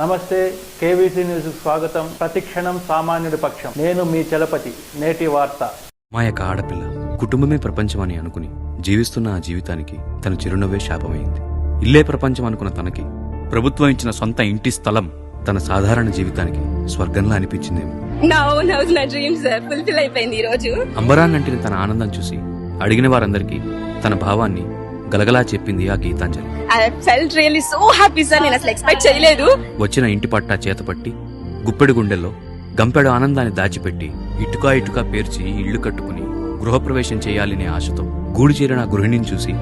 నమస్తే, KVC news స్వాగతం. ప్రతిక్షణం సామాన్యుడి పక్షం. నేను మీ చలపతి. నేటి వార్త. మా యొక్క ఆడపిల్ల కుటుంబమే ప్రపంచం అని అనుకుని జీవిస్తున్న ఆ జీవితానికి తన చిరునవ్వే శాపమైంది. ఇల్లే ప్రపంచం అనుకున్న తనకి ప్రభుత్వం ఇచ్చిన సొంత ఇంటి స్థలం తన సాధారణ జీవితానికి స్వర్గంలా అనిపించిందేమో. నా డ్రీమ్స్ ఫుల్ఫిల్ అయిపోయింది ఈ రోజు. అంబరాన్నంటిన తన ఆనందం చూసి అడిగిన వారందరికీ తన భావాన్ని గలగలా చెప్పింది ఆ Geethanjali. I felt really so happy sir. నేను అసలు ఎక్స్పెక్ట్ చేయలేదు. వచ్చిన ఇంటి పట్టా చేతపట్టి గుప్పెడు గుండెల్లో గంపెడు ఆనందాన్ని దాచిపెట్టి ఇటుకా పేర్చి ఇళ్లు కట్టుకుని గృహప్రవేశం చేయాలనే ఆశతో గూడు చేరిన గృహిణిని చూసి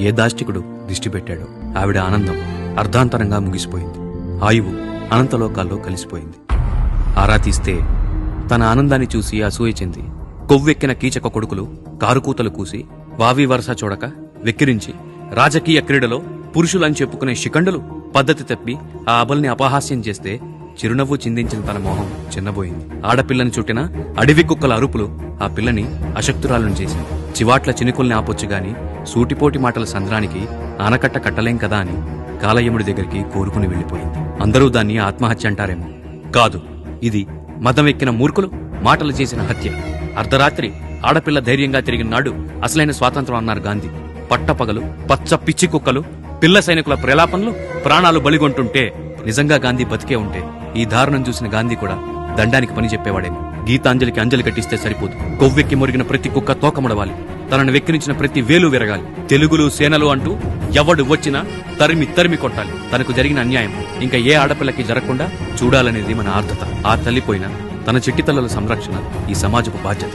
ఏ దాష్టికుడు దిష్టి పెట్టాడో ఆవిడ ఆనందం అర్ధాంతరంగా ముగిసిపోయింది. ఆయువు అనంతలోకాల్లో కలిసిపోయింది. ఆరా తీస్తే తన ఆనందాన్ని చూసి అసూయ చెంది కొవ్వెక్కిన కీచక కొడుకులు కారుకూతలు కూసి వావి వరస చూడక వెక్కిరించి రాజకీయ క్రీడలో పురుషులని చెప్పుకునే శిఖండులు పద్ధతి తప్పి ఆ అబల్ని అపహాస్యం చేస్తే చిరునవ్వు చిందించిన తన మొహం చిన్నబోయింది. ఆడపిల్లని చుట్టిన అడవి కుక్కల అరుపులు ఆ పిల్లని అశక్తురాలను చేసింది. చివాట్ల చినుకుల్ని ఆపొచ్చుగాని సూటిపోటి మాటల సంద్రానికి ఆనకట్ట కట్టలేం కదా అని కాలయముడి దగ్గరికి కోరుకుని వెళ్లిపోయింది. అందరూ దాన్ని ఆత్మహత్య అంటారేమో. కాదు, ఇది మదం ఎక్కిన మూర్ఖులు మాటలు చేసిన హత్య. అర్ధరాత్రి ఆడపిల్ల ధైర్యంగా తిరిగిన నాడు అసలైన స్వాతంత్రం అన్నారు గాంధీ. పట్టపగలు పచ్చ పిచ్చి కుక్కలు పిల్ల సైనికుల ప్రలాపనలు ప్రాణాలు బలిగొంటుంటే నిజంగా గాంధీ బతికే ఉంటే ఈ దారుణం చూసిన గాంధీ కూడా దండానికి పని చెప్పేవాడేమో. గీతాంజలికి అంజలి కట్టిస్తే సరిపోదు. కొవ్వెక్కి మురిగిన ప్రతి కుక్క తోకముడవాలి. తనను వెక్కిరించిన ప్రతి వేలు విరగాలి. తెలుగులు సేనలు అంటూ ఎవడు వచ్చినా తరిమి కొట్టాలి. తనకు జరిగిన అన్యాయం ఇంకా ఏ ఆడపిల్లకి జరగకుండా చూడాలనేది మన ఆర్ద్రత. ఆ తల్లిపోయిన తన చిట్టితల్లుల సంరక్షణ ఈ సమాజపు బాధ్యత.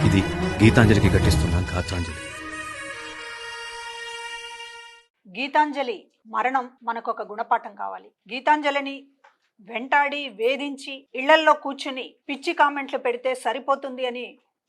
ఇది గీతాంజలికి ఘటిస్తున్న గాత్రాంజలి. గీతాంజలి మరణం మనకొక గుణపాఠం కావాలి. గీతాంజలిని వెంటాడి వేధించి ఇళ్లల్లో కూర్చుని పిచ్చి కామెంట్లు పెడితే సరిపోతుంది అని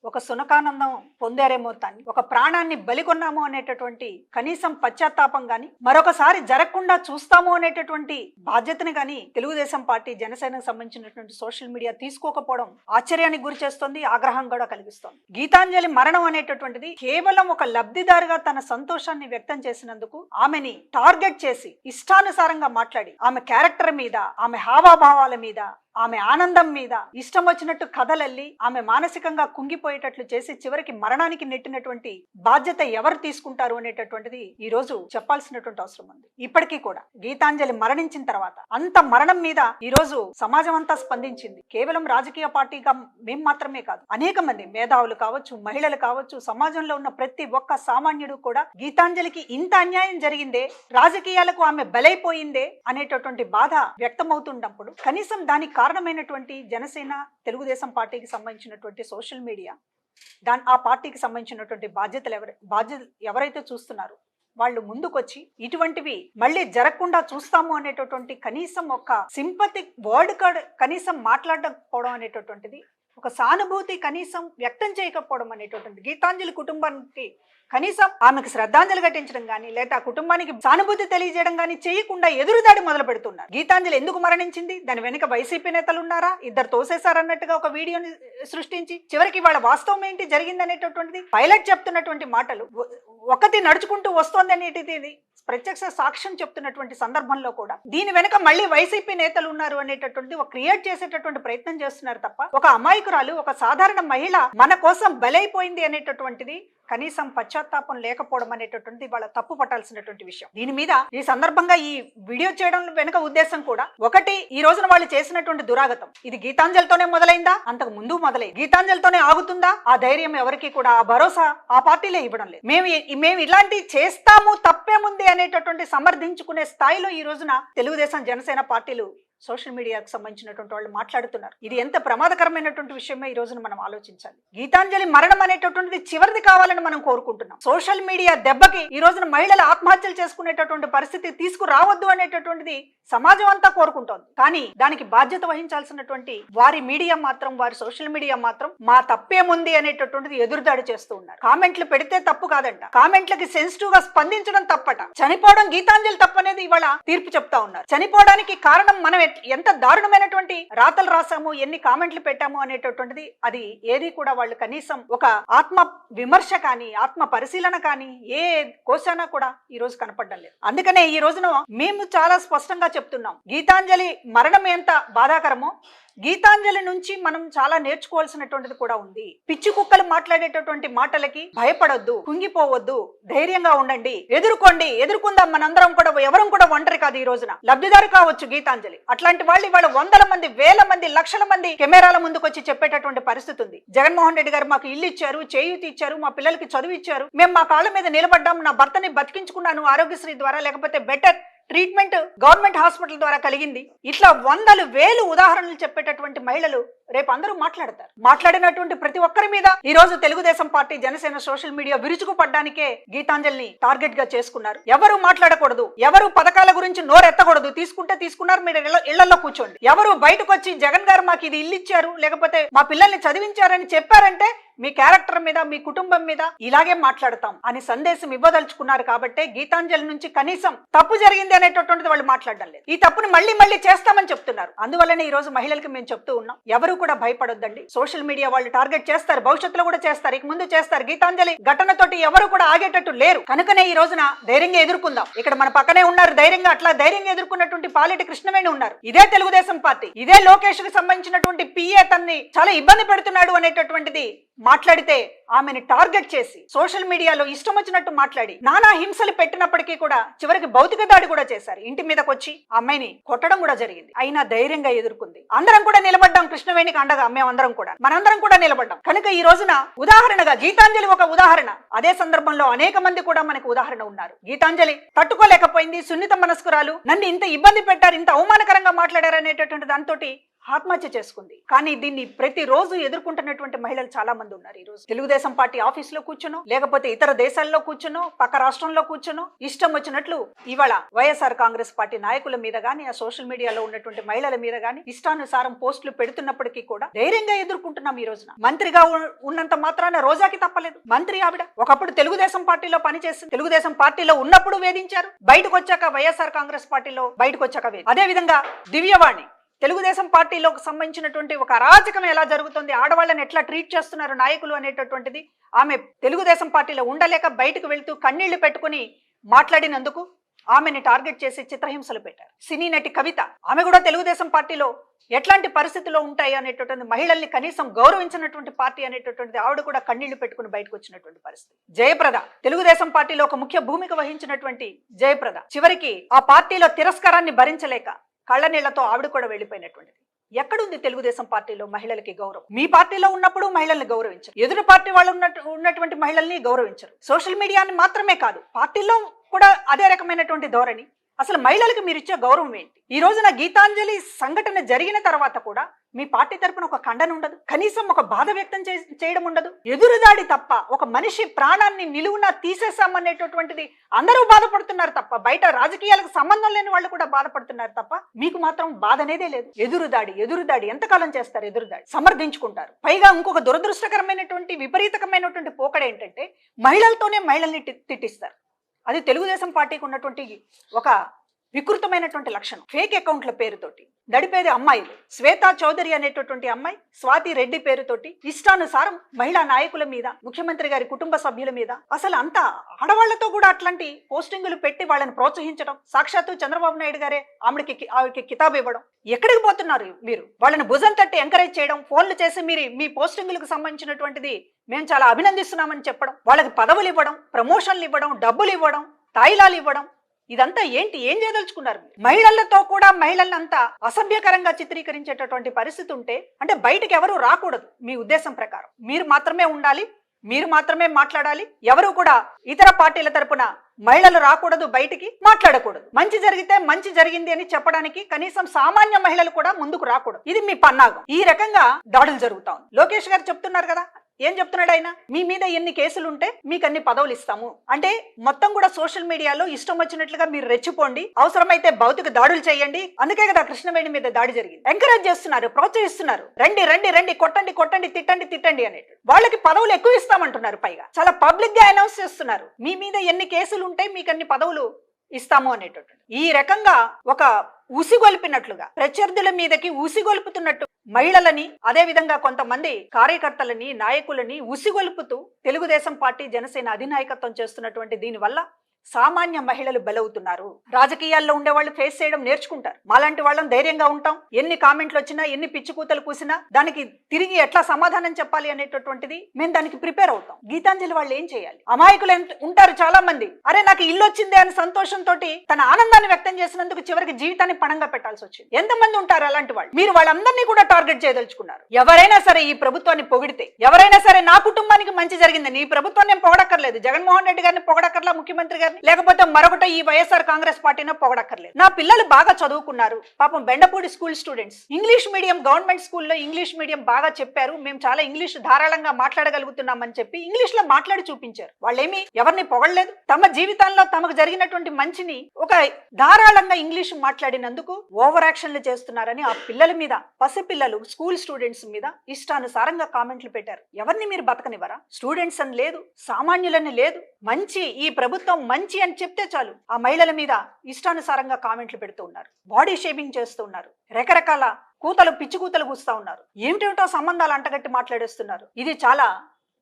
ఒక సునకానందం పొందారేమో. తాన్ని ఒక ప్రాణాన్ని బలికొన్నాము అనేటటువంటి కనీసం పశ్చాత్తాపం గాని మరొకసారి జరగకుండా చూస్తాము అనేటటువంటి బాధ్యతని గాని తెలుగుదేశం పార్టీ జనసేనకు సంబంధించినటువంటి సోషల్ మీడియా తీసుకోకపోవడం ఆశ్చర్యానికి గురి చేస్తోంది, ఆగ్రహం కూడా కలిగిస్తోంది. గీతాంజలి మరణం అనేటటువంటిది కేవలం ఒక లబ్ధిదారుగా తన సంతోషాన్ని వ్యక్తం చేసినందుకు ఆమెని టార్గెట్ చేసి ఇష్టానుసారంగా మాట్లాడి ఆమె క్యారెక్టర్ మీద, ఆమె హావాభావాల మీద, ఆమె ఆనందం మీద ఇష్టం వచ్చినట్టు కథలల్లి ఆమె మానసికంగా కుంగిపోయేటట్లు చేసి చివరికి మరణానికి నెట్టినటువంటి బాధ్యత ఎవరు తీసుకుంటారు అనేటటువంటిది ఈ రోజు చెప్పాల్సినటువంటి అవసరం ఉంది. ఇప్పటికీ కూడా గీతాంజలి మరణించిన తర్వాత అంత మరణం మీద ఈ రోజు సమాజం అంతా స్పందించింది. కేవలం రాజకీయ పార్టీగా మేం మాత్రమే కాదు, అనేక మంది మేధావులు కావచ్చు, మహిళలు కావచ్చు, సమాజంలో ఉన్న ప్రతి ఒక్క సామాన్యుడు కూడా గీతాంజలికి ఇంత అన్యాయం జరిగిందే, రాజకీయాలకు ఆమె బలైపోయిందే అనేటటువంటి బాధ వ్యక్తమవుతున్నప్పుడు కనీసం దానికి కారణమైనటువంటి జనసేన తెలుగుదేశం పార్టీకి సంబంధించినటువంటి సోషల్ మీడియా, ఆ పార్టీకి సంబంధించినటువంటి బాధ్యతలు ఎవరైతే చూస్తున్నారో వాళ్ళు ముందుకొచ్చి ఇటువంటివి మళ్ళీ జరగకుండా చూస్తాము అనేటటువంటి కనీసం ఒక సింపతిక్ వర్డ్ కనీసం మాట్లాడకపోవడం అనేటటువంటిది, ఒక సానుభూతి కనీసం వ్యక్తం చేయకపోవడం అనేటటువంటి, గీతాంజలి కుటుంబానికి కనీసం ఆమెకు శ్రద్ధాంజలి ఘటించడం గానీ లేదా ఆ కుటుంబానికి సానుభూతి తెలియజేయడం గానీ చేయకుండా ఎదురుదాడి మొదలు పెడుతున్నారు. గీతాంజలి ఎందుకు మరణించింది, దాని వెనుక వైసీపీ నేతలు ఉన్నారా, ఇద్దరు తోసేశారన్నట్టుగా ఒక వీడియోని సృష్టించి చివరికి వాళ్ళ వాస్తవం ఏంటి జరిగింది అనేటటువంటిది పైలట్ చెప్తున్నటువంటి మాటలు, ఒకటి నడుచుకుంటూ వస్తోంది అనేటిది ప్రత్యక్ష సాక్ష్యం చెప్తున్నటువంటి సందర్భంలో కూడా దీని వెనుక మళ్ళీ వైసీపీ నేతలు ఉన్నారు అనేటటువంటి ఒక క్రియేట్ చేసేటటువంటి ప్రయత్నం చేస్తున్నారు తప్ప ఒక అమాయకురాలు, ఒక సాధారణ మహిళ మన కోసం బలైపోయింది అనేటటువంటిది కనీసం పశ్చాత్తాపం లేకపోవడం అనేటటువంటి వాళ్ళ తప్పు పట్టాల్సినటువంటి విషయం. దీని మీద ఈ సందర్భంగా ఈ వీడియో చేయడం వెనుక ఉద్దేశం కూడా ఒకటి, ఈ రోజున వాళ్ళు చేసినటువంటి దురాగతం ఇది గీతాంజలితోనే మొదలైందా, అంతకు ముందు మొదలైంది, గీతాంజలితోనే ఆగుతుందా, ఆ ధైర్యం ఎవరికి కూడా, ఆ భరోసా ఆ పార్టీలే ఇవ్వడం లేదు. మేము ఇలాంటి చేస్తాము తప్పేముంది అనేటటువంటి సమర్థించుకునే స్థాయిలో ఈ రోజున తెలుగుదేశం జనసేన పార్టీలు సోషల్ మీడియాకు సంబంధించినటువంటి వాళ్ళు మాట్లాడుతున్నారు. ఇది ఎంత ప్రమాదకరమైనటువంటి విషయమే ఈ రోజున మనం ఆలోచించాలి. గీతాంజలి మరణం అనేటటువంటిది చివరిది కావాలని మనం కోరుకుంటున్నాం. సోషల్ మీడియా దెబ్బకి ఈ రోజున మహిళలు ఆత్మహత్యలు చేసుకునేటటువంటి పరిస్థితి తీసుకురావద్దు అనేటటువంటిది సమాజం అంతా కోరుకుంటోంది. కానీ దానికి బాధ్యత వహించాల్సినటువంటి వారి మీడియా మాత్రం, వారి సోషల్ మీడియా మాత్రం మా తప్పేముంది అనేటటువంటిది ఎదురుదాడి చేస్తూ ఉన్నారు. కామెంట్లు పెడితే తప్పు కాదంట, కామెంట్లకి సెన్సిటివ్ గా స్పందించడం తప్పట. చనిపోవడం గీతాంజలి తప్పనేది ఇవాళ తీర్పు చెప్తా ఉన్నారు. చనిపోవడానికి కారణం మనం ఎంత దారుణమైనటువంటి రాతలు రాసాము, ఎన్ని కామెంట్లు పెట్టాము అనేటటువంటిది అది ఏది కూడా వాళ్ళు కనీసం ఒక ఆత్మ విమర్శ కానీ ఆత్మ పరిశీలన కానీ ఏ కోశానా కూడా ఈ రోజు కనపడడం లేదు. అందుకనే ఈ రోజున మేము చాలా స్పష్టంగా చెప్తున్నాం, గీతాంజలి మరణం ఎంత బాధాకరమో గీతాంజలి నుంచి మనం చాలా నేర్చుకోవాల్సినటువంటిది కూడా ఉంది. పిచ్చి కుక్కలు మాట్లాడేటటువంటి మాటలకి భయపడొద్దు, కుంగిపోవద్దు, ధైర్యంగా ఉండండి, ఎదుర్కొందాం. మనందరం కూడా ఎవరం కూడా ఒంటరి కాదు. ఈ రోజున లబ్ధిదారు కావచ్చు గీతాంజలి. అట్లాంటి వాళ్ళు ఇవాళ వందల మంది, వేల మంది, లక్షల మంది కెమెరాల ముందుకు వచ్చి చెప్పేటటువంటి పరిస్థితి ఉంది. జగన్మోహన్ రెడ్డి గారు మాకు ఇల్లు ఇచ్చారు, చేయూతి ఇచ్చారు, మా పిల్లలకి చదువు ఇచ్చారు, మేము మా కాళ్ళ మీద నిలబడ్డాం, నా భర్తని బతికించుకున్నాను ఆరోగ్యశ్రీ ద్వారా, లేకపోతే బెటర్ ట్రీట్మెంట్ గవర్నమెంట్ హాస్పిటల్ ద్వారా కలిగింది. ఇట్లా వందలు వేలు ఉదాహరణలు చెప్పేటటువంటి మహిళలు రేపు అందరూ మాట్లాడతారు. మాట్లాడినటువంటి ప్రతి ఒక్కరి మీద ఈ రోజు Telugu Desam party, Janasena social media విరుచుకు పడ్డానికే గీతాంజలిని టార్గెట్ గా చేసుకున్నారు. ఎవరు మాట్లాడకూడదు, ఎవరు పథకాల గురించి నోరెత్తకూడదు, తీసుకుంటే తీసుకున్నారు, మీరు ఇళ్లలో కూర్చోండి. ఎవరు బయటకు వచ్చి జగన్ గారు మాకు ఇది ఇల్లు ఇచ్చారు, లేకపోతే మా పిల్లల్ని చదివించారని చెప్పారంటే మీ క్యారెక్టర్ మీద, మీ కుటుంబం మీద ఇలాగే మాట్లాడతాం అని సందేశం ఇవ్వదలుచుకున్నారు. కాబట్టి గీతాంజలి నుంచి కనీసం తప్పు జరిగింది అనేటటువంటిది వాళ్ళు మాట్లాడడం లేదు. ఈ తప్పుని మళ్ళీ మళ్ళీ చేస్తామని చెప్తున్నారు. అందువల్లనే ఈ రోజు మహిళలకు మేము చెప్తూ ఉన్నాం, ఎవరు కూడా భయపడొద్దండి. సోషల్ మీడియా వాళ్ళు టార్గెట్ చేస్తారు, భవిష్యత్తులో కూడా చేస్తారు, ఇక ముందు చేస్తారు. గీతాంజలి ఘటనతోటి ఎవరు కూడా ఆగేటట్టు లేరు. కనుకనే ఈ రోజున ధైర్యంగా ఎదుర్కొందాం. ఇక్కడ మన పక్కనే ఉన్నారు ధైర్యంగా, అట్లా ధైర్యంగా ఎదుర్కొన్నటువంటి పాలెటి కృష్ణవేణి ఉన్నారు. ఇదే తెలుగుదేశం పార్టీ, ఇదే లోకేష్ కి సంబంధించినటువంటి పిఏ తన్ని చాలా ఇబ్బంది పెడుతున్నాడు అనేటటువంటిది మాట్లాడితే ఆమెను టార్గెట్ చేసి సోషల్ మీడియాలో ఇష్టం వచ్చినట్టు మాట్లాడి నానా హింసలు పెట్టినప్పటికీ కూడా చివరికి భౌతిక దాడి కూడా చేశారు. ఇంటి మీదకి వచ్చి అమ్మాయిని కొట్టడం కూడా జరిగింది. అయినా ధైర్యంగా ఎదుర్కొంది. అందరం కూడా నిలబడ్డాం, కృష్ణవేణికి అండగా మేమందరం కూడా, మనందరం కూడా నిలబడ్డాం. కనుక ఈ రోజున ఉదాహరణగా గీతాంజలి ఒక ఉదాహరణ. అదే సందర్భంలో అనేక మంది కూడా మనకు ఉదాహరణ ఉన్నారు. గీతాంజలి తట్టుకోలేకపోయింది, సున్నిత మనస్కురాలు, నన్ను ఇంత ఇబ్బంది పెట్టారు, ఇంత అవమానకరంగా మాట్లాడారు అనేటటువంటి దాంతో ఆత్మహత్య చేసుకుంది. కానీ దీన్ని ప్రతిరోజు ఎదుర్కొంటున్నటువంటి మహిళలు చాలా మంది ఉన్నారు. ఈ రోజు తెలుగుదేశం పార్టీ ఆఫీసులో కూర్చునో, లేకపోతే ఇతర దేశాల్లో కూర్చునో, పక్క రాష్ట్రంలో కూర్చునో ఇష్టం వచ్చినట్లు ఇవాళ వైఎస్ఆర్ కాంగ్రెస్ పార్టీ నాయకుల మీద గానీ, ఆ సోషల్ మీడియాలో ఉన్నటువంటి మహిళల మీద గానీ ఇష్టానుసారం పోస్టులు పెడుతున్నప్పటికీ కూడా ధైర్యంగా ఎదుర్కొంటున్నాం. ఈ రోజున మంత్రిగా ఉన్నంత మాత్రాన రోజాకి తప్పలేదు. మంత్రి ఆవిడ ఒకప్పుడు తెలుగుదేశం పార్టీలో పనిచేసింది, తెలుగుదేశం పార్టీలో ఉన్నప్పుడు వేధించారు, బయటకు వచ్చాక వైఎస్ఆర్ కాంగ్రెస్ పార్టీలో బయటకు వచ్చాక అదే విధంగా దివ్యవాణి తెలుగుదేశం పార్టీలోకి సంబంధించినటువంటి ఒక అరాచకం ఎలా జరుగుతుంది, ఆడవాళ్ళని ఎట్లా ట్రీట్ చేస్తున్నారు నాయకులు అనేటటువంటిది ఆమె తెలుగుదేశం పార్టీలో ఉండలేక బయటకు వెళ్తూ కన్నీళ్లు పెట్టుకుని మాట్లాడినందుకు ఆమెని టార్గెట్ చేసి చిత్రహింసలు పెట్టారు. సినీ నటి కవిత, ఆమె కూడా తెలుగుదేశం పార్టీలో ఎట్లాంటి పరిస్థితుల్లో ఉంటాయి అనేటటువంటి, మహిళల్ని కనీసం గౌరవించినటువంటి పార్టీ అనేటటువంటిది ఆవిడ కూడా కన్నీళ్లు పెట్టుకుని బయటకు వచ్చినటువంటి పరిస్థితి. జయప్రద, తెలుగుదేశం పార్టీలో ఒక ముఖ్య భూమిక వహించినటువంటి జయప్రద చివరికి ఆ పార్టీలో తిరస్కారాన్ని భరించలేక కళ్ళ నీళ్లతో ఆవిడ కూడా వెళ్ళిపోయినటువంటిది. ఎక్కడుంది తెలుగుదేశం పార్టీలో మహిళలకి గౌరవం? మీ పార్టీలో ఉన్నప్పుడు మహిళల్ని గౌరవించరు, ఎదురు పార్టీ వాళ్ళు ఉన్నటువంటి మహిళల్ని గౌరవించరు. సోషల్ మీడియాని మాత్రమే కాదు, పార్టీలో కూడా అదే రకమైనటువంటి ధోరణి. అసలు మహిళలకు మీరు ఇచ్చే గౌరవం ఏంటి? ఈ రోజున గీతాంజలి సంఘటన జరిగిన తర్వాత కూడా మీ పార్టీ తరపున ఒక ఖండన ఉండదు, కనీసం ఒక బాధ వ్యక్తం చేయడం ఉండదు. ఎదురుదాడి తప్ప, ఒక మనిషి ప్రాణాన్ని నిలువున తీసేసామనేటటువంటిది అందరూ బాధపడుతున్నారు తప్ప, బయట రాజకీయాలకు సంబంధం లేని వాళ్ళు కూడా బాధపడుతున్నారు తప్ప మీకు మాత్రం బాధ అనేదే లేదు. ఎదురుదాడి ఎంతకాలం చేస్తారు? ఎదురుదాడి సమర్థించుకుంటారు. పైగా ఇంకొక దురదృష్టకరమైనటువంటి విపరీతకమైనటువంటి పోకడ ఏంటంటే మహిళలతోనే మహిళల్ని తిట్టిస్తారు. అది తెలుగుదేశం పార్టీకి ఉన్నటువంటి ఒక వికృతమైనటువంటి లక్షణం. ఫేక్ అకౌంట్ల పేరుతోటి నడిపేది అమ్మాయిలు. శ్వేతా చౌదరి అనేటటువంటి అమ్మాయి స్వాతి రెడ్డి పేరుతోటి ఇష్టానుసారం మహిళా నాయకుల మీద, ముఖ్యమంత్రి గారి కుటుంబ సభ్యుల మీద, అసలు అంతా ఆడవాళ్లతో కూడా అట్లాంటి పోస్టింగులు పెట్టి వాళ్ళని ప్రోత్సహించడం, సాక్షాత్తు చంద్రబాబు నాయుడు గారే ఆవిడకి కితాబు ఇవ్వడం. ఎక్కడికి పోతున్నారు మీరు? వాళ్ళని భుజం తట్టి ఎంకరేజ్ చేయడం, ఫోన్లు చేసి మీరు మీ పోస్టింగులకు సంబంధించినటువంటిది మేము చాలా అభినందిస్తున్నామని చెప్పడం, వాళ్ళకి పదవులు ఇవ్వడం, ప్రమోషన్లు ఇవ్వడం, డబ్బులు ఇవ్వడం, తాయిలాలు ఇవ్వడం, ఇదంతా ఏంటి? ఏం చేయదలుచుకున్నారు? మహిళలతో కూడా మహిళలంతా అసభ్యకరంగా చిత్రీకరించేటటువంటి పరిస్థితి ఉంటే అంటే బయటకు ఎవరు రాకూడదు. మీ ఉద్దేశం ప్రకారం మీరు మాత్రమే ఉండాలి, మీరు మాత్రమే మాట్లాడాలి. ఎవరు కూడా ఇతర పార్టీల తరపున మహిళలు రాకూడదు, బయటికి మాట్లాడకూడదు. మంచి జరిగితే మంచి జరిగింది అని చెప్పడానికి కనీసం సామాన్య మహిళలు కూడా ముందుకు రాకూడదు. ఇది మీ పన్నాగం. ఈ రకంగా దాడులు జరుగుతా ఉంది. లోకేష్ గారు చెప్తున్నారు కదా, ఏం చెప్తున్నాడు ఆయన? మీ మీద ఎన్ని కేసులు ఉంటే మీకు అన్ని పదవులు ఇస్తాము అంటే మొత్తం కూడా సోషల్ మీడియాలో ఇష్టం వచ్చినట్లుగా మీరు రెచ్చిపోండి, అవసరమైతే భౌతిక దాడులు చేయండి. అందుకే కదా కృష్ణవేణి మీద దాడి జరిగింది. ఎంకరేజ్ చేస్తున్నారు, ప్రోత్సహిస్తున్నారు. రండి రండి రండి, కొట్టండి కొట్టండి, తిట్టండి తిట్టండి అనేట్టు. వాళ్ళకి పదవులు ఎక్కువ ఇస్తామంటున్నారు. పైగా చాలా పబ్లిక్ గా అనౌన్స్ చేస్తున్నారు, మీ మీద ఎన్ని కేసులు ఉంటే మీకు అన్ని పదవులు ఇస్తాము అనేటటువంటి ఈ రకంగా ఒక ఉసిగొల్పినట్లుగా ప్రత్యర్థుల మీదకి ఉసిగొల్పుతున్నట్టు మహిళలని అదే విధంగా కొంతమంది కార్యకర్తలని నాయకులని ఉసిగొల్పుతూ తెలుగుదేశం పార్టీ జనసేన అధినాయకత్వం చేస్తున్నటువంటి దీనివల్ల సామాన్య మహిళలు బలవుతున్నారు. రాజకీయాల్లో ఉండే వాళ్ళు ఫేస్ చేయడం నేర్చుకుంటారు. మాలాంటి వాళ్ళం ధైర్యంగా ఉంటాం. ఎన్ని కామెంట్లు వచ్చినా ఎన్ని పిచ్చి కూతలు కూసినా దానికి తిరిగి ఎట్లా సమాధానం చెప్పాలి అనేటటువంటిది మేము దానికి ప్రిపేర్ అవుతాం. గీతాంజలి వాళ్ళు ఏం చేయాలి? అమాయకులు ఉంటారు చాలా మంది. అరే నాకు ఇల్లు వచ్చిందే అని సంతోషంతో తన ఆనందాన్ని వ్యక్తం చేసినందుకు చివరికి జీవితాన్ని పణంగా పెట్టాల్సి వచ్చింది. ఎంతమంది ఉంటారు అలాంటి వాళ్ళు? మీరు వాళ్ళందరినీ కూడా టార్గెట్ చేయదలుచుకున్నారు. ఎవరైనా సరే ఈ ప్రభుత్వాన్ని పొగిడితే, ఎవరైనా సరే నా కుటుంబానికి మంచి జరిగిందని ఈ ప్రభుత్వాన్ని నేను పొగడక్కర్లేదు, జగన్మోహన్ రెడ్డి గారిని పొగడక్కర్లా, ముఖ్యమంత్రి గారిని, లేకపోతే మరొకటి ఈ వైఎస్ఆర్ కాంగ్రెస్ పార్టీని పొగడక్కర్లేదు. నా పిల్లలు బాగా చదువుకున్నారు. పాపం Bendapudi school students English medium government స్కూల్లో ఇంగ్లీష్ మీడియం బాగా చెప్పారు, మేము చాలా ఇంగ్లీష్ ధారాళంగా మాట్లాడగలుగుతున్నామని చెప్పి ఇంగ్లీష్ లో మాట్లాడి చూపించారు. వాళ్ళేమి ఎవరిని పొగడలేదు. తమ జీవితాల్లో తమకు జరిగినటువంటి మంచిని ఒక ధారాళంగా ఇంగ్లీష్ మాట్లాడినందుకు ఓవర్ యాక్షన్లు చేస్తున్నారని ఆ పిల్లల మీద, పసిపిల్లలు స్కూల్ స్టూడెంట్స్ మీద ఇష్టానుసారంగా కామెంట్లు పెట్టారు. ఎవరిని మీరు బతకనివ్వరా? స్టూడెంట్స్ అని లేదు, సామాన్యులని లేదు, మంచి ఈ ప్రభుత్వం మంచి అని చెప్తే చాలు ఆ మహిళల మీద ఇష్టానుసారంగా కామెంట్లు పెడుతూ ఉన్నారు, బాడీ షేమింగ్ చేస్తూ ఉన్నారు, రకరకాల కూతలు పిచ్చి కూతలు కూస్తూ ఉన్నారు, ఏమిటేమిటో సంబంధాలు అంటగట్టి మాట్లాడేస్తున్నారు. ఇది చాలా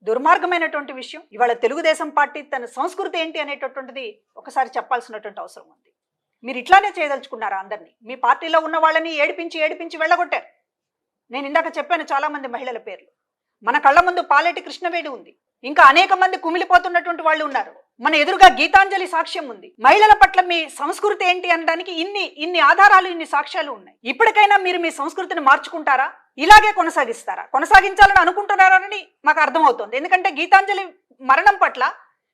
దుర్మార్గమైనటువంటి విషయం. ఇవాళ తెలుగుదేశం పార్టీ తన సంస్కృతి ఏంటి అనేటటువంటిది ఒకసారి చెప్పాల్సినటువంటి అవసరం ఉంది. మీరు ఇట్లానే చేయదలుచుకున్నారా? అందరినీ మీ పార్టీలో ఉన్న వాళ్ళని ఏడిపించి వెళ్ళగొట్టారు. నేను ఇందాక చెప్పాను చాలా మంది మహిళల పేర్లు. మన కళ్ళ ముందు పాలేటి కృష్ణవేణి ఉంది, ఇంకా అనేక మంది కుమిలిపోతున్నటువంటి వాళ్ళు ఉన్నారు. మన ఎదురుగా గీతాంజలి సాక్ష్యం ఉంది. మహిళల పట్ల మీ సంస్కృతి ఏంటి అనడానికి ఇన్ని ఆధారాలు, ఇన్ని సాక్ష్యాలు ఉన్నాయి. ఇప్పటికైనా మీరు మీ సంస్కృతిని మార్చుకుంటారా? ఇలాగే కొనసాగిస్తారా? కొనసాగించాలని అనుకుంటున్నారని మాకు అర్థమవుతుంది. ఎందుకంటే గీతాంజలి మరణం పట్ల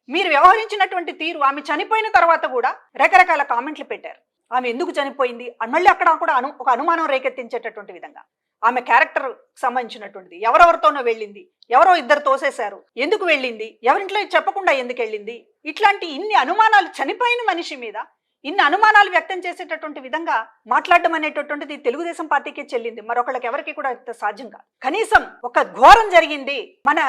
మీరు వ్యవహరించినటువంటి తీరు, ఆమె చనిపోయిన తర్వాత కూడా రకరకాల కామెంట్లు పెట్టారు. ఆమె ఎందుకు చనిపోయింది అని మళ్ళీ అక్కడ కూడా ఒక అనుమానం రేకెత్తించేటటువంటి విధంగా ఆమె క్యారెక్టర్ సంబంధించినటువంటిది, ఎవరెవరితోనో వెళ్ళింది, ఎవరో ఇద్దరు తోసేశారు, ఎందుకు వెళ్ళింది, ఎవరింట్లో చెప్పకుండా ఎందుకు వెళ్ళింది, ఇట్లాంటి ఇన్ని అనుమానాలు, చనిపోయిన మనిషి మీద ఇన్ని అనుమానాలు వ్యక్తం చేసేటటువంటి విధంగా మాట్లాడడం అనేటటువంటిది తెలుగుదేశం పార్టీకే చెల్లింది. మరొకళ్ళకి ఎవరికి కూడా సాధ్యం కాదు. కనీసం ఒక ఘోరం జరిగింది, మన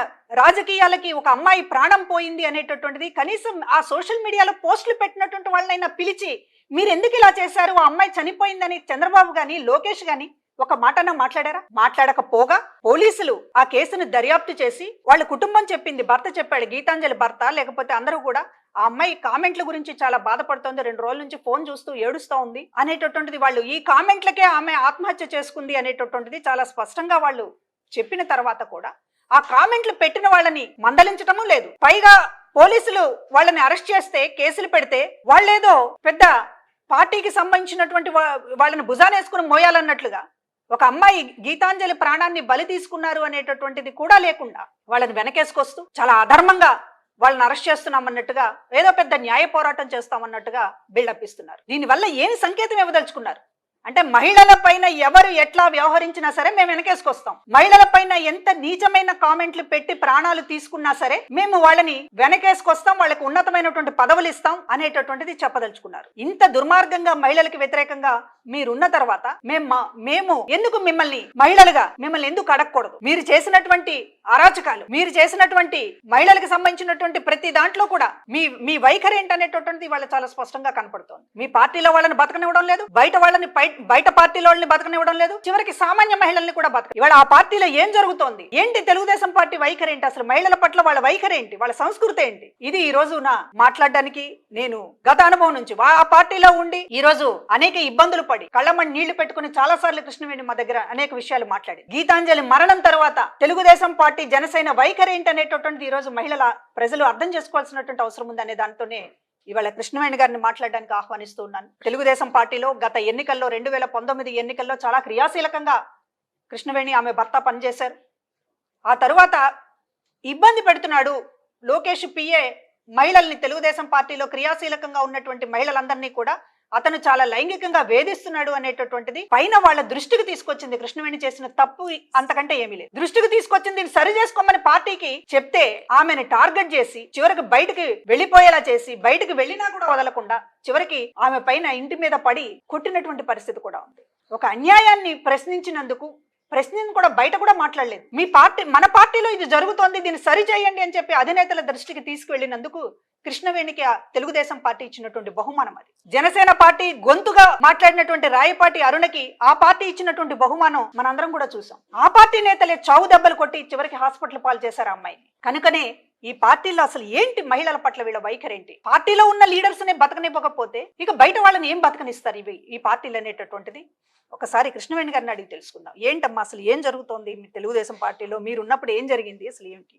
రాజకీయాలకి ఒక అమ్మాయి ప్రాణం పోయింది అనేటటువంటిది కనీసం ఆ సోషల్ మీడియాలో పోస్టులు పెట్టినటువంటి వాళ్ళనైనా పిలిచి మీరు ఎందుకు ఇలా చేశారు, ఆ అమ్మాయి చనిపోయిందని చంద్రబాబు గాని లోకేష్ గాని ఒక మాటన మాట్లాడారా? మాట్లాడకపోగా పోలీసులు ఆ కేసును దర్యాప్తు చేసి వాళ్ళ కుటుంబం చెప్పింది, భర్త చెప్పాడు, గీతాంజలి భర్త, లేకపోతే అందరూ కూడా ఆ అమ్మాయి కామెంట్ల గురించి చాలా బాధపడుతోంది, 2 రోజుల నుంచి ఫోన్ చూస్తూ ఏడుస్తూ ఉంది అనేటటువంటిది, వాళ్ళు ఈ కామెంట్లకే ఆమె ఆత్మహత్య చేసుకుంది అనేటటువంటిది చాలా స్పష్టంగా వాళ్ళు చెప్పిన తర్వాత కూడా ఆ కామెంట్లు పెట్టిన వాళ్ళని మందలించటము లేదు. పైగా పోలీసులు వాళ్ళని అరెస్ట్ చేస్తే, కేసులు పెడితే వాళ్ళేదో పెద్ద పార్టీకి సంబంధించినటువంటి వాళ్ళని భుజానేసుకుని మోయాలన్నట్లుగా ఒక అమ్మాయి గీతాంజలి ప్రాణాన్ని బలి తీసుకున్నారు అనేటటువంటిది కూడా లేకుండా వాళ్ళని వెనకేసుకొస్తూ చాలా అధర్మంగా వాళ్ళని అరెస్ట్ చేస్తున్నామన్నట్టుగా, ఏదో పెద్ద న్యాయ పోరాటం చేస్తామన్నట్టుగా బిల్డప్ ఇస్తున్నారు. దీనివల్ల ఏమి సంకేతం ఇవ్వదలుచుకున్నారు అంటే, మహిళల పైన ఎవరు ఎట్లా వ్యవహరించినా సరే మేము వెనకేసుకొస్తాం, మహిళల పైన ఎంత నీచమైన కామెంట్లు పెట్టి ప్రాణాలు తీసుకున్నా సరే మేము వాళ్ళని వెనకేసుకొస్తాం, వాళ్ళకి ఉన్నతమైనటువంటి పదవులు ఇస్తాం అనేటటువంటిది చెప్పదలుచుకున్నారు. ఇంత దుర్మార్గంగా మహిళలకు వ్యతిరేకంగా మీరున్న తర్వాత మేము ఎందుకు మిమ్మల్ని మహిళలుగా మిమ్మల్ని ఎందుకు అడగకూడదు? మీరు చేసినటువంటి అరాచకాలు, మీరు చేసినటువంటి మహిళలకు సంబంధించినటువంటి ప్రతి దాంట్లో కూడా మీ వైఖరి ఏంటనేటటువంటిది వాళ్ళ చాలా స్పష్టంగా కనపడుతోంది. మీ పార్టీలో వాళ్ళని బతకనివ్వడం లేదు, బయట పార్టీలో వాళ్ళని బతకనివ్వడం లేదు, చివరికి సామాన్య మహిళల్ని కూడా ఇవాళ ఆ పార్టీలో ఏం జరుగుతోంది ఏంటి? తెలుగుదేశం పార్టీ వైఖరి ఏంటి? అసలు మహిళల పట్ల వాళ్ళ వైఖరి ఏంటి? వాళ్ళ సంస్కృతి ఏంటి? ఇది ఈ రోజు మాట్లాడడానికి నేను గత అనుభవం నుంచి ఆ పార్టీలో ఉండి ఈ రోజు అనేక ఇబ్బందులు పడి కళ్ళమని నీళ్లు పెట్టుకుని చాలా సార్లు కృష్ణవేణి మా దగ్గర అనేక విషయాలు మాట్లాడి, గీతాంజలి మరణం తర్వాత తెలుగుదేశం పార్టీ జనసేన వైఖరి ఏంటి అనేటటువంటిది ఈ రోజు ప్రజలు అర్థం చేసుకోవాల్సినటువంటి అవసరం ఉంది అనే దాంతోనే ఇవాళ కృష్ణవేణి గారిని మాట్లాడడానికి ఆహ్వానిస్తూ ఉన్నాను. తెలుగుదేశం పార్టీలో గత ఎన్నికల్లో 2019 ఎన్నికల్లో చాలా క్రియాశీలకంగా కృష్ణవేణి ఆమె భర్త పనిచేశారు. ఆ తరువాత ఇబ్బంది పెడుతున్నాడు లోకేష్ పిఏ మహిళల్ని, తెలుగుదేశం పార్టీలో క్రియాశీలకంగా ఉన్నటువంటి మహిళలందరినీ కూడా అతను చాలా లైంగికంగా వేధిస్తున్నాడు అనేటటువంటిది పైన వాళ్ళ దృష్టికి తీసుకొచ్చింది. కృష్ణవేణి చేసిన తప్పు అంతకంటే ఏమీ లేదు, దృష్టికి తీసుకొచ్చింది. సరి చేసుకోమని పార్టీకి చెప్తే ఆమెను టార్గెట్ చేసి చివరికి బయటికి వెళ్లిపోయేలా చేసి, బయటికి వెళ్ళినా కూడా వదలకుండా చివరికి ఆమె పైన ఇంటి మీద పడి కొట్టినటువంటి పరిస్థితి కూడా ఉంది. ఒక అన్యాయాన్ని ప్రశ్నించినందుకు ప్రశ్నించి కూడా బయట కూడా మాట్లాడలేదు. మీ పార్టీ, మన పార్టీలో ఇది జరుగుతోంది, దీన్ని సరి చేయండి అని చెప్పి అధినేతల దృష్టికి తీసుకువెళ్ళినందుకు కృష్ణవేణికి ఆ తెలుగుదేశం పార్టీ ఇచ్చినటువంటి బహుమానం అది. జనసేన పార్టీ గొంతుగా మాట్లాడినటువంటి రాయపాటి అరుణకి ఆ పార్టీ ఇచ్చినటువంటి బహుమానం మనందరం కూడా చూసాం. ఆ పార్టీ నేతలే చావు దెబ్బలు కొట్టి చివరికి హాస్పిటల్ పాలు చేశారు ఆ అమ్మాయిని. కనుకనే ఈ పార్టీలో అసలు ఏంటి మహిళల పట్ల వీళ్ళ వైఖరి ఏంటి? పార్టీలో ఉన్న లీడర్స్ నే బతకనివ్వకపోతే ఇక బయట వాళ్ళని ఏం బతకనిస్తారు ఈ పార్టీలు అనేటటువంటిది ఒకసారి కృష్ణవేణి గారిని అడిగి తెలుసుకుందాం. ఏంటమ్మా అసలు ఏం జరుగుతోంది మీ తెలుగుదేశం పార్టీలో? మీరు ఉన్నప్పుడు ఏం జరిగింది, అసలు ఏంటి?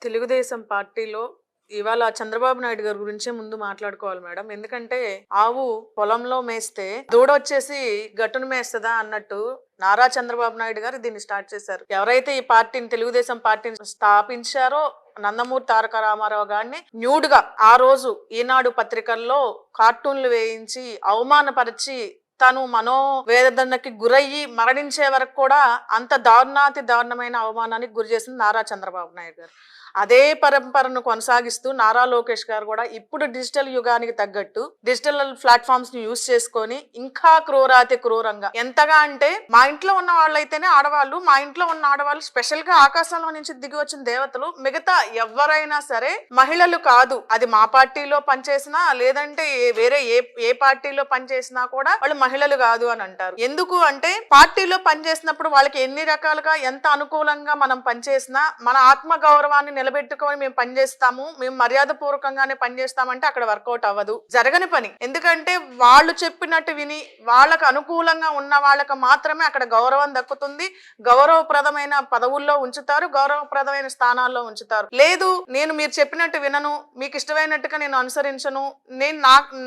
తెలుగుదేశం పార్టీలో ఇవాళ చంద్రబాబు నాయుడు గారి గురించే ముందు మాట్లాడుకోవాలి మేడం. ఎందుకంటే ఆవు పొలంలో మేస్తే దూడ వచ్చేసి గట్టును మేస్తుందా అన్నట్టు నారా చంద్రబాబు నాయుడు గారు దీన్ని స్టార్ట్ చేశారు. ఎవరైతే ఈ పార్టీని, తెలుగుదేశం పార్టీని స్థాపించారో నందమూరి తారక రామారావు గారిని న్యూడ్ గా ఆ రోజు ఈనాడు పత్రికల్లో కార్టూన్లు వేయించి అవమానపరిచి తను మనోవేదనకి గురయ్యి మరణించే వరకు కూడా అంత దారుణాతి దారుణమైన అవమానానికి గురి చేసింది నారా చంద్రబాబు నాయుడు గారు. అదే పరంపరను కొనసాగిస్తూ నారా లోకేష్ గారు కూడా ఇప్పుడు డిజిటల్ యుగానికి తగ్గట్టు డిజిటల్ ప్లాట్ఫామ్స్ ని యూజ్ చేసుకొని ఇంకా క్రూరాతి క్రూరంగా, ఎంతగా అంటే మా ఇంట్లో ఉన్న వాళ్ళైతేనే ఆడవాళ్ళు, మా ఇంట్లో ఉన్న ఆడవాళ్ళు స్పెషల్ గా ఆకాశంలో నుంచి దిగి వచ్చిన దేవతలు, మిగతా ఎవరైనా సరే మహిళలు కాదు. అది మా పార్టీలో పనిచేసినా లేదంటే వేరే ఏ పార్టీలో పనిచేసినా కూడా వాళ్ళు మహిళలు కాదు అని అంటారు. ఎందుకు అంటే పార్టీలో పనిచేసినప్పుడు వాళ్ళకి ఎన్ని రకాలుగా ఎంత అనుకూలంగా మనం పనిచేసినా మన ఆత్మ గౌరవాన్ని నిలబెట్టుకొని మేము పనిచేస్తాము, మేము మర్యాద పూర్వకంగానే పనిచేస్తామంటే అక్కడ వర్కౌట్ అవ్వదు, జరగని పని. ఎందుకంటే వాళ్ళు చెప్పినట్టు విని వాళ్ళకు అనుకూలంగా ఉన్న వాళ్ళకి మాత్రమే అక్కడ గౌరవం దక్కుతుంది, గౌరవప్రదమైన పదవుల్లో ఉంచుతారు, గౌరవప్రదమైన స్థానాల్లో ఉంచుతారు. లేదు నేను మీరు చెప్పినట్టు వినను, మీకు ఇష్టమైనట్టుగా నేను అనుసరించను, నేను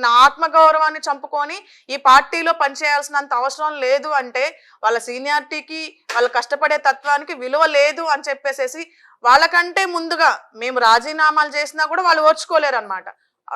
నా ఆత్మ గౌరవాన్ని చంపుకొని ఈ పార్టీలో పనిచేయాల్సినంత అవసరం లేదు అంటే వాళ్ళ సీనియారిటీకి, వాళ్ళ కష్టపడే తత్వానికి విలువ లేదు అని చెప్పేసేసి వాళ్ళకంటే ముందుగా మేము రాజీనామాలు చేసినా కూడా వాళ్ళు ఓర్చుకోలేరు అనమాట.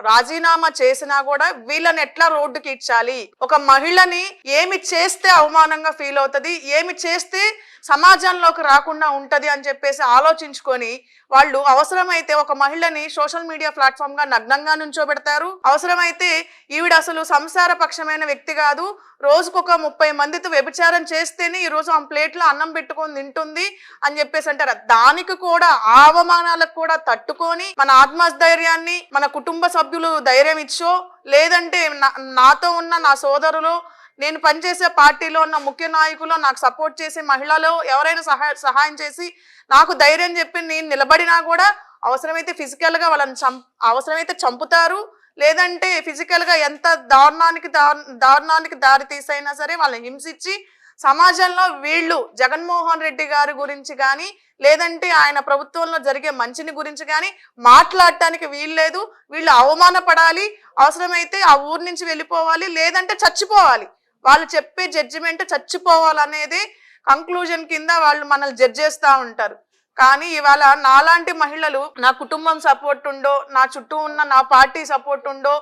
రాజీనామా చేసినా కూడా వీళ్ళని ఎట్లా రోడ్డుకి ఇచ్చాలి, ఒక మహిళని ఏమి చేస్తే అవమానంగా ఫీల్ అవుతుంది, ఏమి చేస్తే సమాజంలోకి రాకుండా ఉంటది అని చెప్పేసి ఆలోచించుకొని వాళ్ళు అవసరమైతే ఒక మహిళని సోషల్ మీడియా ప్లాట్ఫామ్ గా నగ్నంగా నుంచోబెడతారు. అవసరమైతే ఈవిడ అసలు సంసార పక్షమైన వ్యక్తి కాదు, రోజుకొక 30 మందితో వ్యభిచారం చేస్తేనే ఈ రోజు ఆ ప్లేట్లో అన్నం పెట్టుకొని తింటుంది అని చెప్పేసి అంటారు. దానికి కూడా ఆ అవమానాలకు కూడా తట్టుకొని మన ఆత్మస్థైర్యాన్ని, మన కుటుంబ సభ్యులు ధైర్యం ఇచ్చో, లేదంటే నాతో ఉన్న నా సోదరులు, నేను పనిచేసే పార్టీలో ఉన్న ముఖ్య నాయకులు, నాకు సపోర్ట్ చేసే మహిళలు ఎవరైనా సహాయం చేసి నాకు ధైర్యం చెప్పి నేను నిలబడినా కూడా అవసరమైతే ఫిజికల్ గా వాళ్ళని అవసరమైతే చంపుతారు, లేదంటే ఫిజికల్ గా ఎంత దారుణానికి దారి తీసైనా సరే వాళ్ళని హింసించి సమాజంలో వీళ్ళు జగన్మోహన్ రెడ్డి గారి గురించి కానీ లేదంటే ఆయన ప్రభుత్వంలో జరిగే మంచిని గురించి కానీ మాట్లాడటానికి వీల్లేదు. వీళ్ళు అవమానపడాలి, అవసరమైతే ఆ ఊరు నుంచి వెళ్ళిపోవాలి, లేదంటే చచ్చిపోవాలి. వాళ్ళు చెప్పే జడ్జిమెంట్ చచ్చిపోవాలనేది కంక్లూజన్ కింద వాళ్ళు మనల్ని జడ్జ్ చేస్తూ ఉంటారు. కానీ ఇవాళ నాలాంటి మహిళలు, నా కుటుంబం సపోర్ట్ ఉందో, నా చుట్టూ ఉన్న నా పార్టీ సపోర్ట్ ఉందో,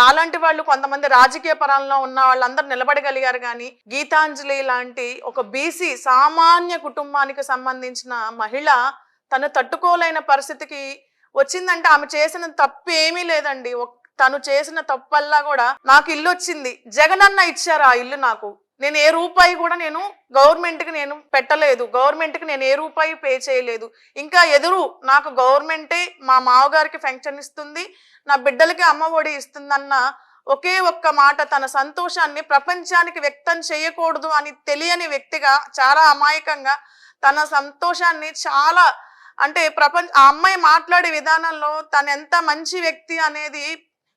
నాలాంటి వాళ్ళు కొంతమంది రాజకీయ పరంలో ఉన్న వాళ్ళందరూ నిలబడగలిగారు. కానీ గీతాంజలి లాంటి ఒక బీసీ సామాన్య కుటుంబానికి సంబంధించిన మహిళ తను తట్టుకోలేని పరిస్థితికి వచ్చిందంటే ఆమె చేసిన తప్పు ఏమీ లేదండి. తను చేసిన తప్పల్లా కూడా నాకు ఇల్లు వచ్చింది, జగనన్న ఇచ్చారు ఆ ఇల్లు నాకు, నేను ఏ రూపాయి కూడా నేను గవర్నమెంట్కి నేను పెట్టలేదు, గవర్నమెంట్కి నేను ఏ రూపాయి పే చేయలేదు. ఇంకా ఎదురు నాకు గవర్నమెంటే మా మావగారికి పెన్షన్ ఇస్తుంది, నా బిడ్డలకి అమ్మ ఒడి ఇస్తుందన్న ఒకే ఒక్క మాట, తన సంతోషాన్ని ప్రపంచానికి వ్యక్తం చేయకూడదు అని తెలియని వ్యక్తిగా చాలా అమాయకంగా తన సంతోషాన్ని చాలా అంటే ఆ అమ్మాయి మాట్లాడే విధానంలో తను ఎంత మంచి వ్యక్తి అనేది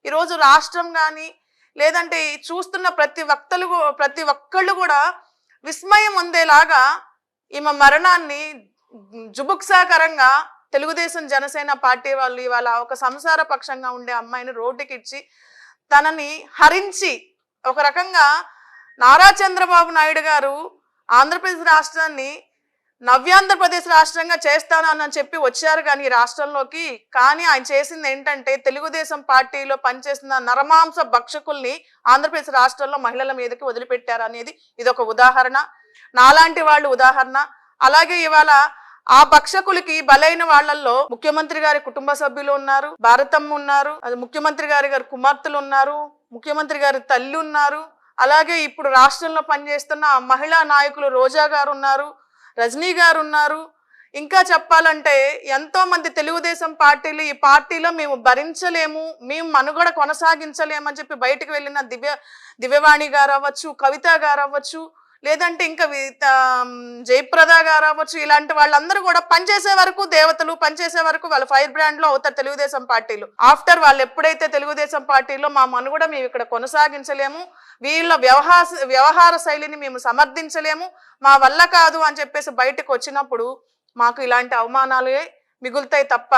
ఈరోజు రాష్ట్రం కానీ లేదంటే చూస్తున్న ప్రతి ఒక్కళ్ళు కూడా విస్మయం ఉందేలాగా ఈమె మరణాన్ని జుబుక్సాకరంగా తెలుగుదేశం జనసేన పార్టీ వాళ్ళు ఇవాళ ఒక సంసార పక్షంగా ఉండే అమ్మాయిని రోడ్డుకి ఇచ్చి తనని హరించి ఒక రకంగా నారా చంద్రబాబు నాయుడు గారు ఆంధ్రప్రదేశ్ రాష్ట్రాన్ని నవ్యాంధ్రప్రదేశ్ రాష్ట్రంగా చేస్తానని చెప్పి వచ్చారు కానీ ఈ రాష్ట్రంలోకి. కానీ ఆయన చేసింది ఏంటంటే తెలుగుదేశం పార్టీలో పనిచేసిన నరమాంస భక్షకుల్ని ఆంధ్రప్రదేశ్ రాష్ట్రంలో మహిళల మీదకి వదిలిపెట్టారు అనేది ఇదొక ఉదాహరణ, నాలాంటి వాళ్ళు ఉదాహరణ. అలాగే ఇవాళ ఆ భక్షకులకి బలైన వాళ్ళల్లో ముఖ్యమంత్రి గారి కుటుంబ సభ్యులు ఉన్నారు, భారతమ్మ ఉన్నారు, ముఖ్యమంత్రి గారి కుమార్తెలు ఉన్నారు, ముఖ్యమంత్రి గారి తల్లి ఉన్నారు, అలాగే ఇప్పుడు రాష్ట్రంలో పనిచేస్తున్న మహిళా నాయకులు రోజా గారు ఉన్నారు, రజనీ గారు ఉన్నారు. ఇంకా చెప్పాలంటే ఎంతో మంది తెలుగుదేశం పార్టీలు ఈ పార్టీలో మేము భరించలేము, మేము మనుగడ కొనసాగించలేమని చెప్పి బయటకు వెళ్ళిన దివ్యవాణి గారు అవ్వచ్చు, కవిత గారు అవ్వచ్చు, లేదంటే ఇంకా జయప్రద గారు అవ్వచ్చు, ఇలాంటి వాళ్ళందరూ కూడా పనిచేసే వరకు దేవతలు, పనిచేసే వరకు వాళ్ళు ఫైర్ బ్రాండ్ లో అవుతారు తెలుగుదేశం పార్టీలు. ఆఫ్టర్ వాళ్ళు ఎప్పుడైతే తెలుగుదేశం పార్టీలో మా మనుగడ మేము ఇక్కడ కొనసాగించలేము, వీళ్ళ వ్యవహార శైలిని మేము సమర్థించలేము, మా వల్ల కాదు అని చెప్పేసి బయటకు వచ్చినప్పుడు మాకు ఇలాంటి అవమానాలే మిగులుతాయి తప్ప,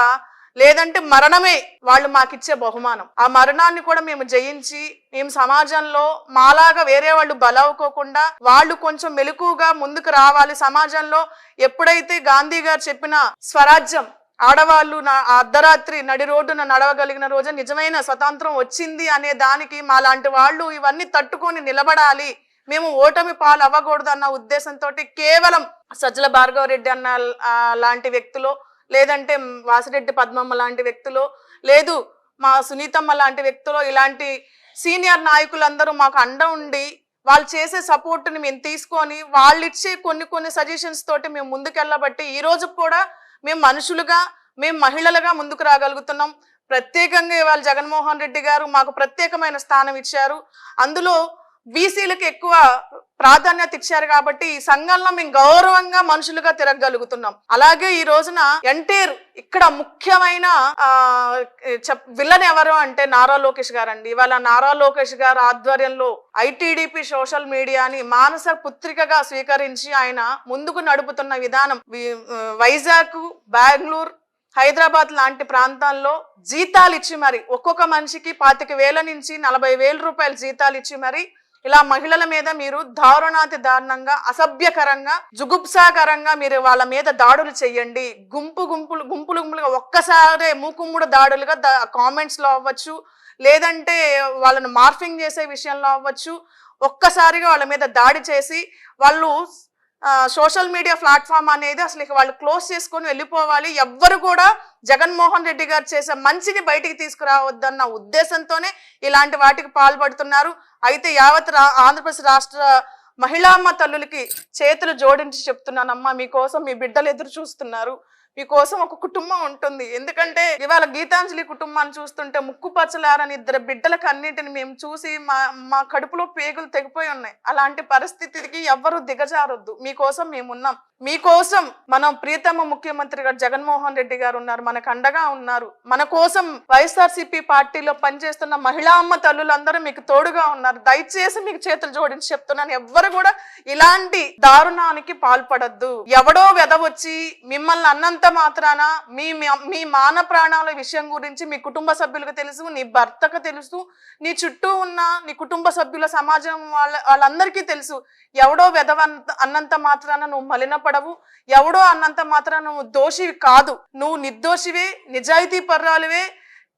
లేదంటే మరణమే వాళ్ళు మాకిచ్చే బహుమానం. ఆ మరణాన్ని కూడా మేము జయించి మేము సమాజంలో మాలాగా వేరే వాళ్ళు బలవుకోకుండా వాళ్ళు కొంచెం మెలకుగా ముందుకు రావాలి. సమాజంలో ఎప్పుడైతే గాంధీ గారు చెప్పిన స్వరాజ్యం, ఆడవాళ్ళు అర్ధరాత్రి నడి రోడ్డున నడవగలిగిన రోజు నిజమైన స్వతంత్రం వచ్చింది అనే దానికి మాలాంటి వాళ్ళు ఇవన్నీ తట్టుకొని నిలబడాలి, మేము ఓటమి పాలు అవ్వకూడదు అన్న ఉద్దేశంతో కేవలం సజ్జల భార్గవరెడ్డి అన్న లాంటి వ్యక్తులు, లేదంటే వాసిరెడ్డి పద్మమ్మ లాంటి వ్యక్తులు, లేదు మా సునీతమ్మ లాంటి వ్యక్తులు, ఇలాంటి సీనియర్ నాయకులందరూ మాకు అండ ఉండి వాళ్ళు చేసే సపోర్ట్ని మేము తీసుకొని వాళ్ళు ఇచ్చే కొన్ని సజెషన్స్ తోటి మేము ముందుకెళ్ళబట్టి ఈ రోజు కూడా మేము మనుషులుగా, మేము మహిళలుగా ముందుకు రాగలుగుతున్నాం. ప్రత్యేకంగా ఇవాళ జగన్మోహన్ రెడ్డి గారు మాకు ప్రత్యేకమైన స్థానం ఇచ్చారు, అందులో బీసీలకు ఎక్కువ ప్రాధాన్యత ఇచ్చారు కాబట్టి ఈ సంఘంలో మేము గౌరవంగా మనుషులుగా తిరగగలుగుతున్నాం. అలాగే ఈ రోజున ఎన్టీఆర్ ఇక్కడ ముఖ్యమైన విలన్ ఎవరు అంటే నారా లోకేష్ గారు అండి. ఇవాళ నారా లోకేష్ గారు ఆధ్వర్యంలో ఐటీడీపీ సోషల్ మీడియాని మానస పుత్రికగా స్వీకరించి ఆయన ముందుకు నడుపుతున్న విధానం వైజాగ్, బెంగళూరు, హైదరాబాద్ లాంటి ప్రాంతాల్లో జీతాలు ఇచ్చి మరి ఒక్కొక్క మనిషికి 25,000 నుంచి 40,000 రూపాయలు జీతాలు ఇచ్చి మరి ఇలా మహిళల మీద మీరు దారుణాతి దారుణంగా, అసభ్యకరంగా, జుగుప్సాకరంగా మీరు వాళ్ళ మీద దాడులు చెయ్యండి. గుంపులుగా ఒక్కసారే మూకుమ్ముడు దాడులుగా కామెంట్స్ లో అవ్వచ్చు, లేదంటే వాళ్ళను మార్ఫింగ్ చేసే విషయంలో అవ్వచ్చు, ఒక్కసారిగా వాళ్ళ మీద దాడి చేసి వాళ్ళు సోషల్ మీడియా ప్లాట్ఫామ్ అనేది అసలు వాళ్ళు క్లోజ్ చేసుకొని వెళ్ళిపోవాలి. ఎవ్వరు కూడా జగన్మోహన్ రెడ్డి గారు చేసే మంచిని బయటికి తీసుకురావద్దన్న ఉద్దేశంతోనే ఇలాంటి వాటికి పాల్పడుతున్నారు. అయితే యావత్ ఆంధ్రప్రదేశ్ రాష్ట్ర మహిళామ్మ తల్లులకి చేతులు జోడించి చెప్తున్నానమ్మా, మీకోసం మీ బిడ్డలు ఎదురు చూస్తున్నారు, మీకోసం ఒక కుటుంబం ఉంటుంది. ఎందుకంటే ఇవాళ గీతాంజలి కుటుంబాన్ని చూస్తుంటే ముక్కు పచ్చలారని 2 బిడ్డలకు అన్నింటిని మేము చూసి మా కడుపులో పేగులు తెగిపోయి ఉన్నాయి. అలాంటి పరిస్థితికి ఎవ్వరూ దిగజారొద్దు, మీకోసం మేమున్నాం. మీకోసం మనం ప్రియతమ ముఖ్యమంత్రి గారు జగన్మోహన్ రెడ్డి గారు ఉన్నారు, మనకు అండగా ఉన్నారు. మన కోసం వైఎస్ఆర్సీపీ పార్టీలో పనిచేస్తున్న మహిళా అమ్మ తల్లులందరూ మీకు తోడుగా ఉన్నారు. దయచేసి మీకు చేతులు జోడించి చెప్తున్నాను, ఎవ్వరు కూడా ఇలాంటి దారుణానికి పాల్పడద్దు. ఎవడో వెదవచ్చి మిమ్మల్ని అన్నంత మాత్రాన మీ మాన ప్రాణాల విషయం గురించి మీ కుటుంబ సభ్యులకు తెలుసు, నీ భర్తకు తెలుసు, నీ చుట్టూ ఉన్న నీ కుటుంబ సభ్యుల సమాజం వాళ్ళందరికీ తెలుసు. ఎవడో వెదవ అన్నంత మాత్రాన నువ్వు మలినపడవు, ఎవడో అన్నంత మాత్రాన నువ్వు దోషివి కాదు, నువ్వు నిర్దోషివే, నిజాయితీ పర్రాలువే.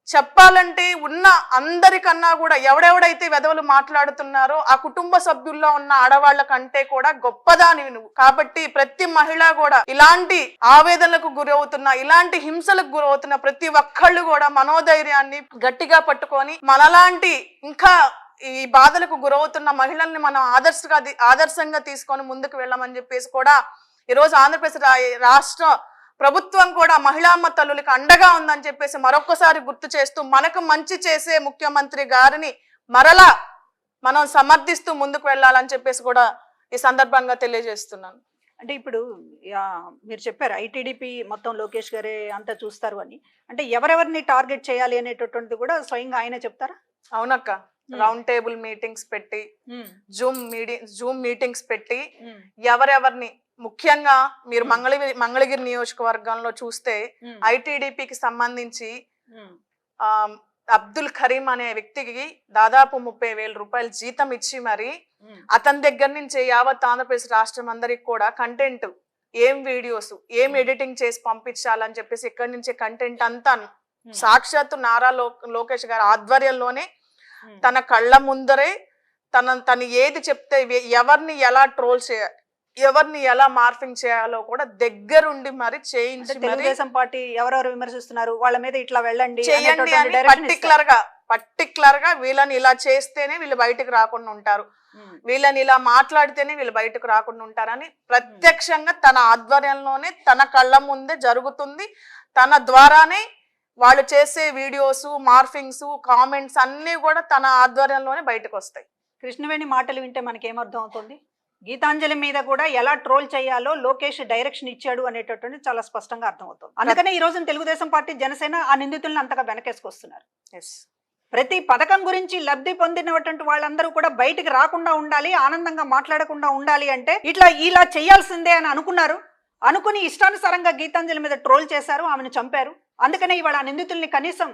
చెప్పాలంటే ఉన్న అందరికన్నా కూడా ఎవడెవడైతే వెధవలు మాట్లాడుతున్నారో ఆ కుటుంబ సభ్యుల్లో ఉన్న ఆడవాళ్ల కంటే కూడా గొప్పదానివి నువ్వు. కాబట్టి ప్రతి మహిళ కూడా ఇలాంటి ఆవేదనలకు గురవుతున్న, ఇలాంటి హింసలకు గురవుతున్న ప్రతి ఒక్కళ్ళు కూడా మనోధైర్యాన్ని గట్టిగా పట్టుకొని మనలాంటి ఇంకా ఈ బాధలకు గురవుతున్న మహిళల్ని మనం ఆదర్శంగా తీసుకొని ముందుకు వెళ్ళమని చెప్పేసి కూడా ఈరోజు ఆంధ్రప్రదేశ్ రాష్ట్ర ప్రభుత్వం కూడా మహిళామ్మ తల్లులకు అండగా ఉందని చెప్పేసి మరొకసారి గుర్తు చేస్తూ మనకు మంచి చేసే ముఖ్యమంత్రి గారిని మరలా మనం సమర్థిస్తూ ముందుకు వెళ్ళాలని చెప్పేసి కూడా ఈ సందర్భంగా తెలియజేస్తున్నాను. అంటే ఇప్పుడు మీరు చెప్పారు ఐటీడీపీ మొత్తం లోకేష్ గారే అంతా చూస్తారు అని, అంటే ఎవరెవరిని టార్గెట్ చేయాలి అనేటటువంటిది కూడా స్వయంగా ఆయన చెప్తారా? అవునక్క, రౌండ్ టేబుల్ మీటింగ్స్ పెట్టి, జూమ్ మీటింగ్స్ పెట్టి ఎవరెవరిని, ముఖ్యంగా మీరు మంగళగిరి నియోజకవర్గంలో చూస్తే ఐటీడీపీకి సంబంధించి అబ్దుల్ కరీం అనే వ్యక్తికి దాదాపు 30,000 రూపాయలు జీతం ఇచ్చి మరి అతని దగ్గర నుంచి యావత్ ఆంధ్రప్రదేశ్ రాష్ట్రం అందరికి కూడా కంటెంట్, ఏం వీడియోస్, ఏం ఎడిటింగ్ చేసి పంపించాలని చెప్పేసి ఇక్కడి నుంచి కంటెంట్ అంతా సాక్షాత్తు నారా లోకేష్ గారి ఆధ్వర్యంలోనే తన కళ్ళ ముందరే తను ఏది చెప్తే ఎవరిని ఎలా ట్రోల్ చేయాలి, ఎవరిని ఎలా మార్ఫింగ్ చేయాలో కూడా దగ్గరుండి మరి చేయించి మరి తెలుగుదేశం పార్టీ ఎవరెవరు విమర్శిస్తున్నారు వాళ్ళ మీద ఇట్లా వెళ్ళండి చేయండి అని పర్టికులర్ గా వీళ్ళని ఇలా చేస్తేనే వీళ్ళు బయటకు రాకుండా ఉంటారు, వీళ్ళని ఇలా మాట్లాడితేనే వీళ్ళు బయటకు రాకుండా ఉంటారని ప్రత్యక్షంగా తన ఆధ్వర్యంలోనే తన కళ్ళ ముందే జరుగుతుంది. తన ద్వారానే వాళ్ళు చేసే వీడియోస్, మార్ఫింగ్స్, కామెంట్స్ అన్ని కూడా తన ఆధ్వర్యంలోనే బయటకు వస్తాయి. కృష్ణవేణి మాటలు వింటే మనకేమర్థం అవుతుంది? గీతాంజలి మీద కూడా ఎలా ట్రోల్ చేయాలో లోకేష్ డైరెక్షన్ ఇచ్చాడు అనేటటువంటి చాలా స్పష్టంగా అర్థమవుతుంది. అందుకనే ఈ రోజు తెలుగుదేశం పార్టీ, జనసేన ఆ నిందితులను అంతగా వెనకేసుకొస్తున్నారు. ప్రతి పథకం గురించి లబ్ధి పొందినటువంటి వాళ్ళందరూ కూడా బయటికి రాకుండా ఉండాలి, ఆనందంగా మాట్లాడకుండా ఉండాలి అంటే ఇలా చేయాల్సిందే అని అనుకుని ఇష్టానుసారంగా గీతాంజలి మీద ట్రోల్ చేశారు, ఆమెను చంపారు. అందుకనే ఇవాళ నిందితుల్ని కనీసం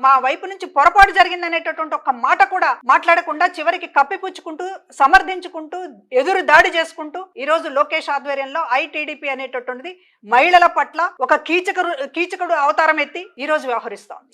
మా వైపు నుంచి పొరపాటు జరిగిందనేటటువంటి ఒక్క మాట కూడా మాట్లాడకుండా చివరికి కప్పిపుచ్చుకుంటూ, సమర్థించుకుంటూ, ఎదురు దాడి చేసుకుంటూ ఈ రోజు లోకేష్ ఆధ్వర్యంలో ఐటీడీపీ అనేటటువంటిది మహిళల పట్ల ఒక కీచకుడు అవతారం ఎత్తి ఈ రోజు వ్యవహరిస్తోంది.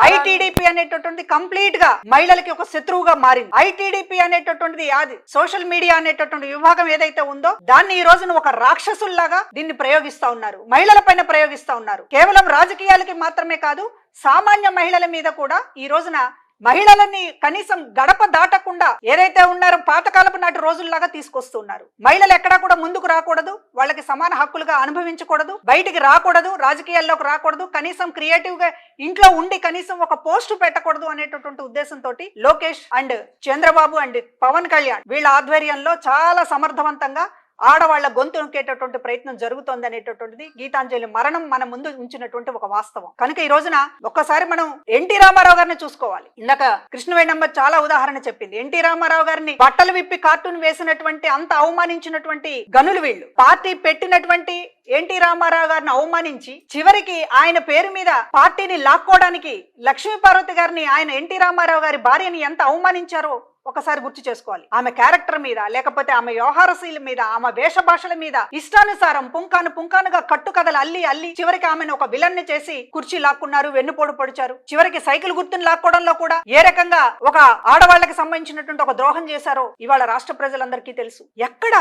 ఐటీడీపీ అనేటటువంటిది కంప్లీట్ గా మహిళలకి ఒక శత్రువుగా మారింది. ఐటీడీపీ అనేటటువంటిది సోషల్ మీడియా అనేటటువంటి విభాగం ఏదైతే ఉందో దాన్ని ఈ రోజున ఒక రాక్షసుల్లాగా దీన్ని ప్రయోగిస్తా ఉన్నారు, మహిళల పైన ప్రయోగిస్తా ఉన్నారు. కేవలం రాజకీయాలకి మాత్రమే కాదు, సామాన్య మహిళల మీద కూడా ఈ రోజున మహిళలని కనీసం గడప దాటకుండా ఏదైతే ఉన్నారో పాతకాలపు నాటి రోజుల్లాగా తీసుకొస్తున్నారు. మహిళలు ఎక్కడా కూడా ముందుకు రాకూడదు, వాళ్ళకి సమాన హక్కులుగా అనుభవించకూడదు, బయటికి రాకూడదు, రాజకీయాల్లోకి రాకూడదు, కనీసం క్రియేటివ్ గా ఇంట్లో ఉండి కనీసం ఒక పోస్ట్ పెట్టకూడదు అనేటటువంటి ఉద్దేశంతో లోకేష్ అండ్ చంద్రబాబు అండ్ పవన్ కళ్యాణ్ వీళ్ళ ఆధ్వర్యంలో చాలా సమర్థవంతంగా ఆడవాళ్ల గొంతు నొక్కేటటువంటి ప్రయత్నం జరుగుతోంది అనేటటువంటిది గీతాంజలి మరణం మన ముందు ఉంచినటువంటి ఒక వాస్తవం. కనుక ఈ రోజున ఒక్కసారి మనం ఎన్టీ రామారావు గారిని చూసుకోవాలి. ఇందాక కృష్ణవేణమ్మ చాలా ఉదాహరణ చెప్పింది. ఎన్టీ రామారావు గారిని బట్టలు విప్పి కార్టూన్ వేసినటువంటి అంత అవమానించినటువంటి గనులు వీళ్ళు. పార్టీ పెట్టినటువంటి ఎన్టీ రామారావు గారిని అవమానించి చివరికి ఆయన పేరు మీద పార్టీని లాక్కోవడానికి లక్ష్మీపార్వతి గారిని, ఆయన ఎన్టీ రామారావు గారి భార్యని ఎంత అవమానించారో ఒకసారి గుర్తు చేసుకోవాలి. ఆమె క్యారెక్టర్ మీద, లేకపోతే ఆమె వ్యవహారశీల మీద, ఆమె వేష భాషల మీద ఇష్టానుసారం పుంకానుగా కట్టుకథలు అల్లి చివరికి ఆమెను ఒక విలన్ ని చేసి కుర్చీ లాక్కున్నారు, వెన్నుపోడు పొడిచారు. చివరికి సైకిల్ గుర్తుని లాక్కోవడంలో కూడా ఏ రకంగా ఒక ఆడవాళ్ళకి సంబంధించినటువంటి ఒక ద్రోహం చేశారో ఇవాళ రాష్ట్ర ప్రజలందరికీ తెలుసు. ఎక్కడ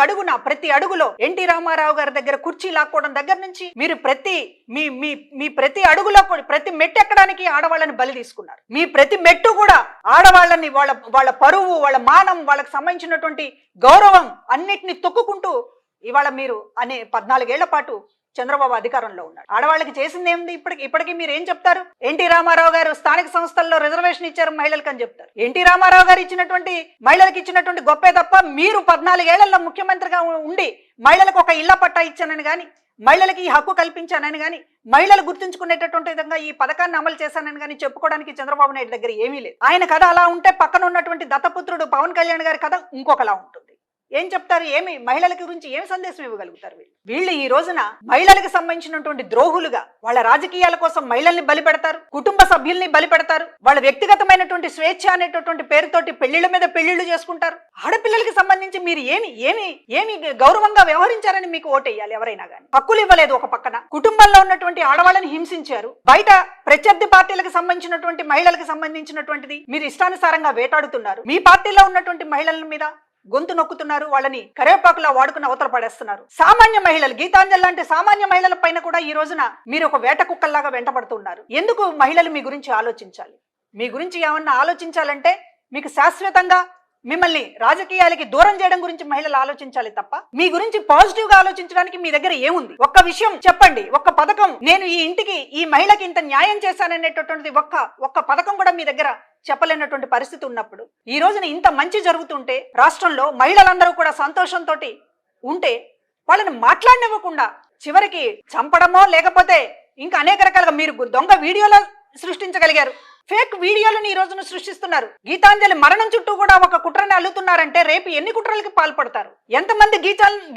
అడుగున ప్రతి అడుగులో ఎన్టీ రామారావు గారి దగ్గర కుర్చీ లాక్కోవడం దగ్గర నుంచి మీరు ప్రతి అడుగులో ప్రతి మెట్టు ఎక్కడానికి ఆడవాళ్ళని బలి తీసుకున్నారు. మీ ప్రతి మెట్టు కూడా ఆడవాళ్ళని వాళ్ళ పరువు, వాళ్ళ మానం, వాళ్ళకి సంబంధించినటువంటి గౌరవం అన్నిటిని తొక్కుకుంటూ ఇవాళ మీరు 14 ఏళ్ల పాటు చంద్రబాబు అధికారంలో ఉన్నాడు. ఆడవాళ్ళకి చేసింది ఏముంది? ఇప్పటికీ మీరు ఏం చెప్తారు? ఎన్టీ రామారావు గారు స్థానిక సంస్థల్లో రిజర్వేషన్ ఇచ్చారు మహిళలకు అని చెప్తారు. ఎన్టీ రామారావు గారు ఇచ్చినటువంటి మహిళలకు ఇచ్చినటువంటి గొప్పే తప్ప మీరు 14 ఏళ్లలో ముఖ్యమంత్రిగా ఉండి మహిళలకు ఒక ఇళ్ల పట్టా ఇచ్చానని గాని, మహిళలకి ఈ హక్కు కల్పించానని గాని, మహిళలు గుర్తుంచుకునేటటువంటి విధంగా ఈ పథకాన్ని అమలు చేశానని గాని చెప్పుకోవడానికి చంద్రబాబు నాయుడు దగ్గర ఏమీ లేదు. ఆయన కథ అలా ఉంటే పక్కన ఉన్నటువంటి దత్తపుత్రుడు పవన్ కళ్యాణ్ గారి కథ ఇంకొకలా ఉంటుంది. ఏం చెప్తారు? మహిళల గురించి ఏమి సందేశం ఇవ్వగలుగుతారు? వీళ్ళు ఈ రోజున మహిళలకు సంబంధించినటువంటి ద్రోహులుగా వాళ్ళ రాజకీయాల కోసం మహిళల్ని బలి పెడతారు, కుటుంబ సభ్యుల్ని బలి పెడతారు, వాళ్ళ వ్యక్తిగతమైనటువంటి స్వేచ్ఛ అనేటటువంటి పేరుతోటి పెళ్లిళ్ళ మీద పెళ్లిళ్లు చేసుకుంటారు. ఆడపిల్లలకి సంబంధించి మీరు ఏమి గౌరవంగా వ్యవహరించారని మీకు ఓటేయాలి ఎవరైనా గానీ. హక్కులు ఇవ్వలేదు. ఒక పక్కన కుటుంబంలో ఉన్నటువంటి ఆడవాళ్ళని హింసించారు, బయట ప్రత్యర్థి పార్టీలకు సంబంధించినటువంటి మహిళలకు సంబంధించినటువంటిది మీరు ఇష్టానుసారంగా వేటాడుతున్నారు. మీ పార్టీలో ఉన్నటువంటి మహిళల మీద గొంతు నొక్కుతున్నారు, వాళ్ళని కరేపాకులా వాడుకుని అవతల పడేస్తున్నారు. సామాన్య మహిళలు, గీతాంజలి లాంటి సామాన్య మహిళల పైన కూడా ఈ రోజున మీరు ఒక వేట కుక్కల్లాగా వెంటబడుతున్నారు. ఎందుకు మహిళలు మీ గురించి ఆలోచించాలి? మీ గురించి ఏమన్నా ఆలోచించాలంటే మీకు శాశ్వతంగా మిమ్మల్ని రాజకీయాలకి దూరం చేయడం గురించి మహిళలు ఆలోచించాలి తప్ప మీ గురించి పాజిటివ్ గా ఆలోచించడానికి మీ దగ్గర ఏముంది? ఒక్క విషయం చెప్పండి, ఒక్క పథకం, నేను ఈ ఇంటికి ఈ మహిళకి ఇంత న్యాయం చేశాననేటటువంటిది ఒక్క పథకం కూడా మీ దగ్గర చెప్పలేనటువంటి పరిస్థితి ఉన్నప్పుడు, ఈ రోజున ఇంత మంచి జరుగుతుంటే రాష్ట్రంలో మహిళలందరూ కూడా సంతోషంతో ఉంటే వాళ్ళని మాట్లాడనివ్వకుండా చివరికి చంపడమో లేకపోతే ఇంకా అనేక రకాలుగా మీరు దొంగ వీడియోలు సృష్టించగలిగారు, ఫేక్ వీడియోలను ఈ రోజున సృష్టిస్తున్నారు. గీతాంజలి మరణం చుట్టూ కూడా ఒక కుట్రని అల్లుతున్నారంటే రేపు ఎన్ని కుట్రలకి పాల్పడతారు? ఎంతమంది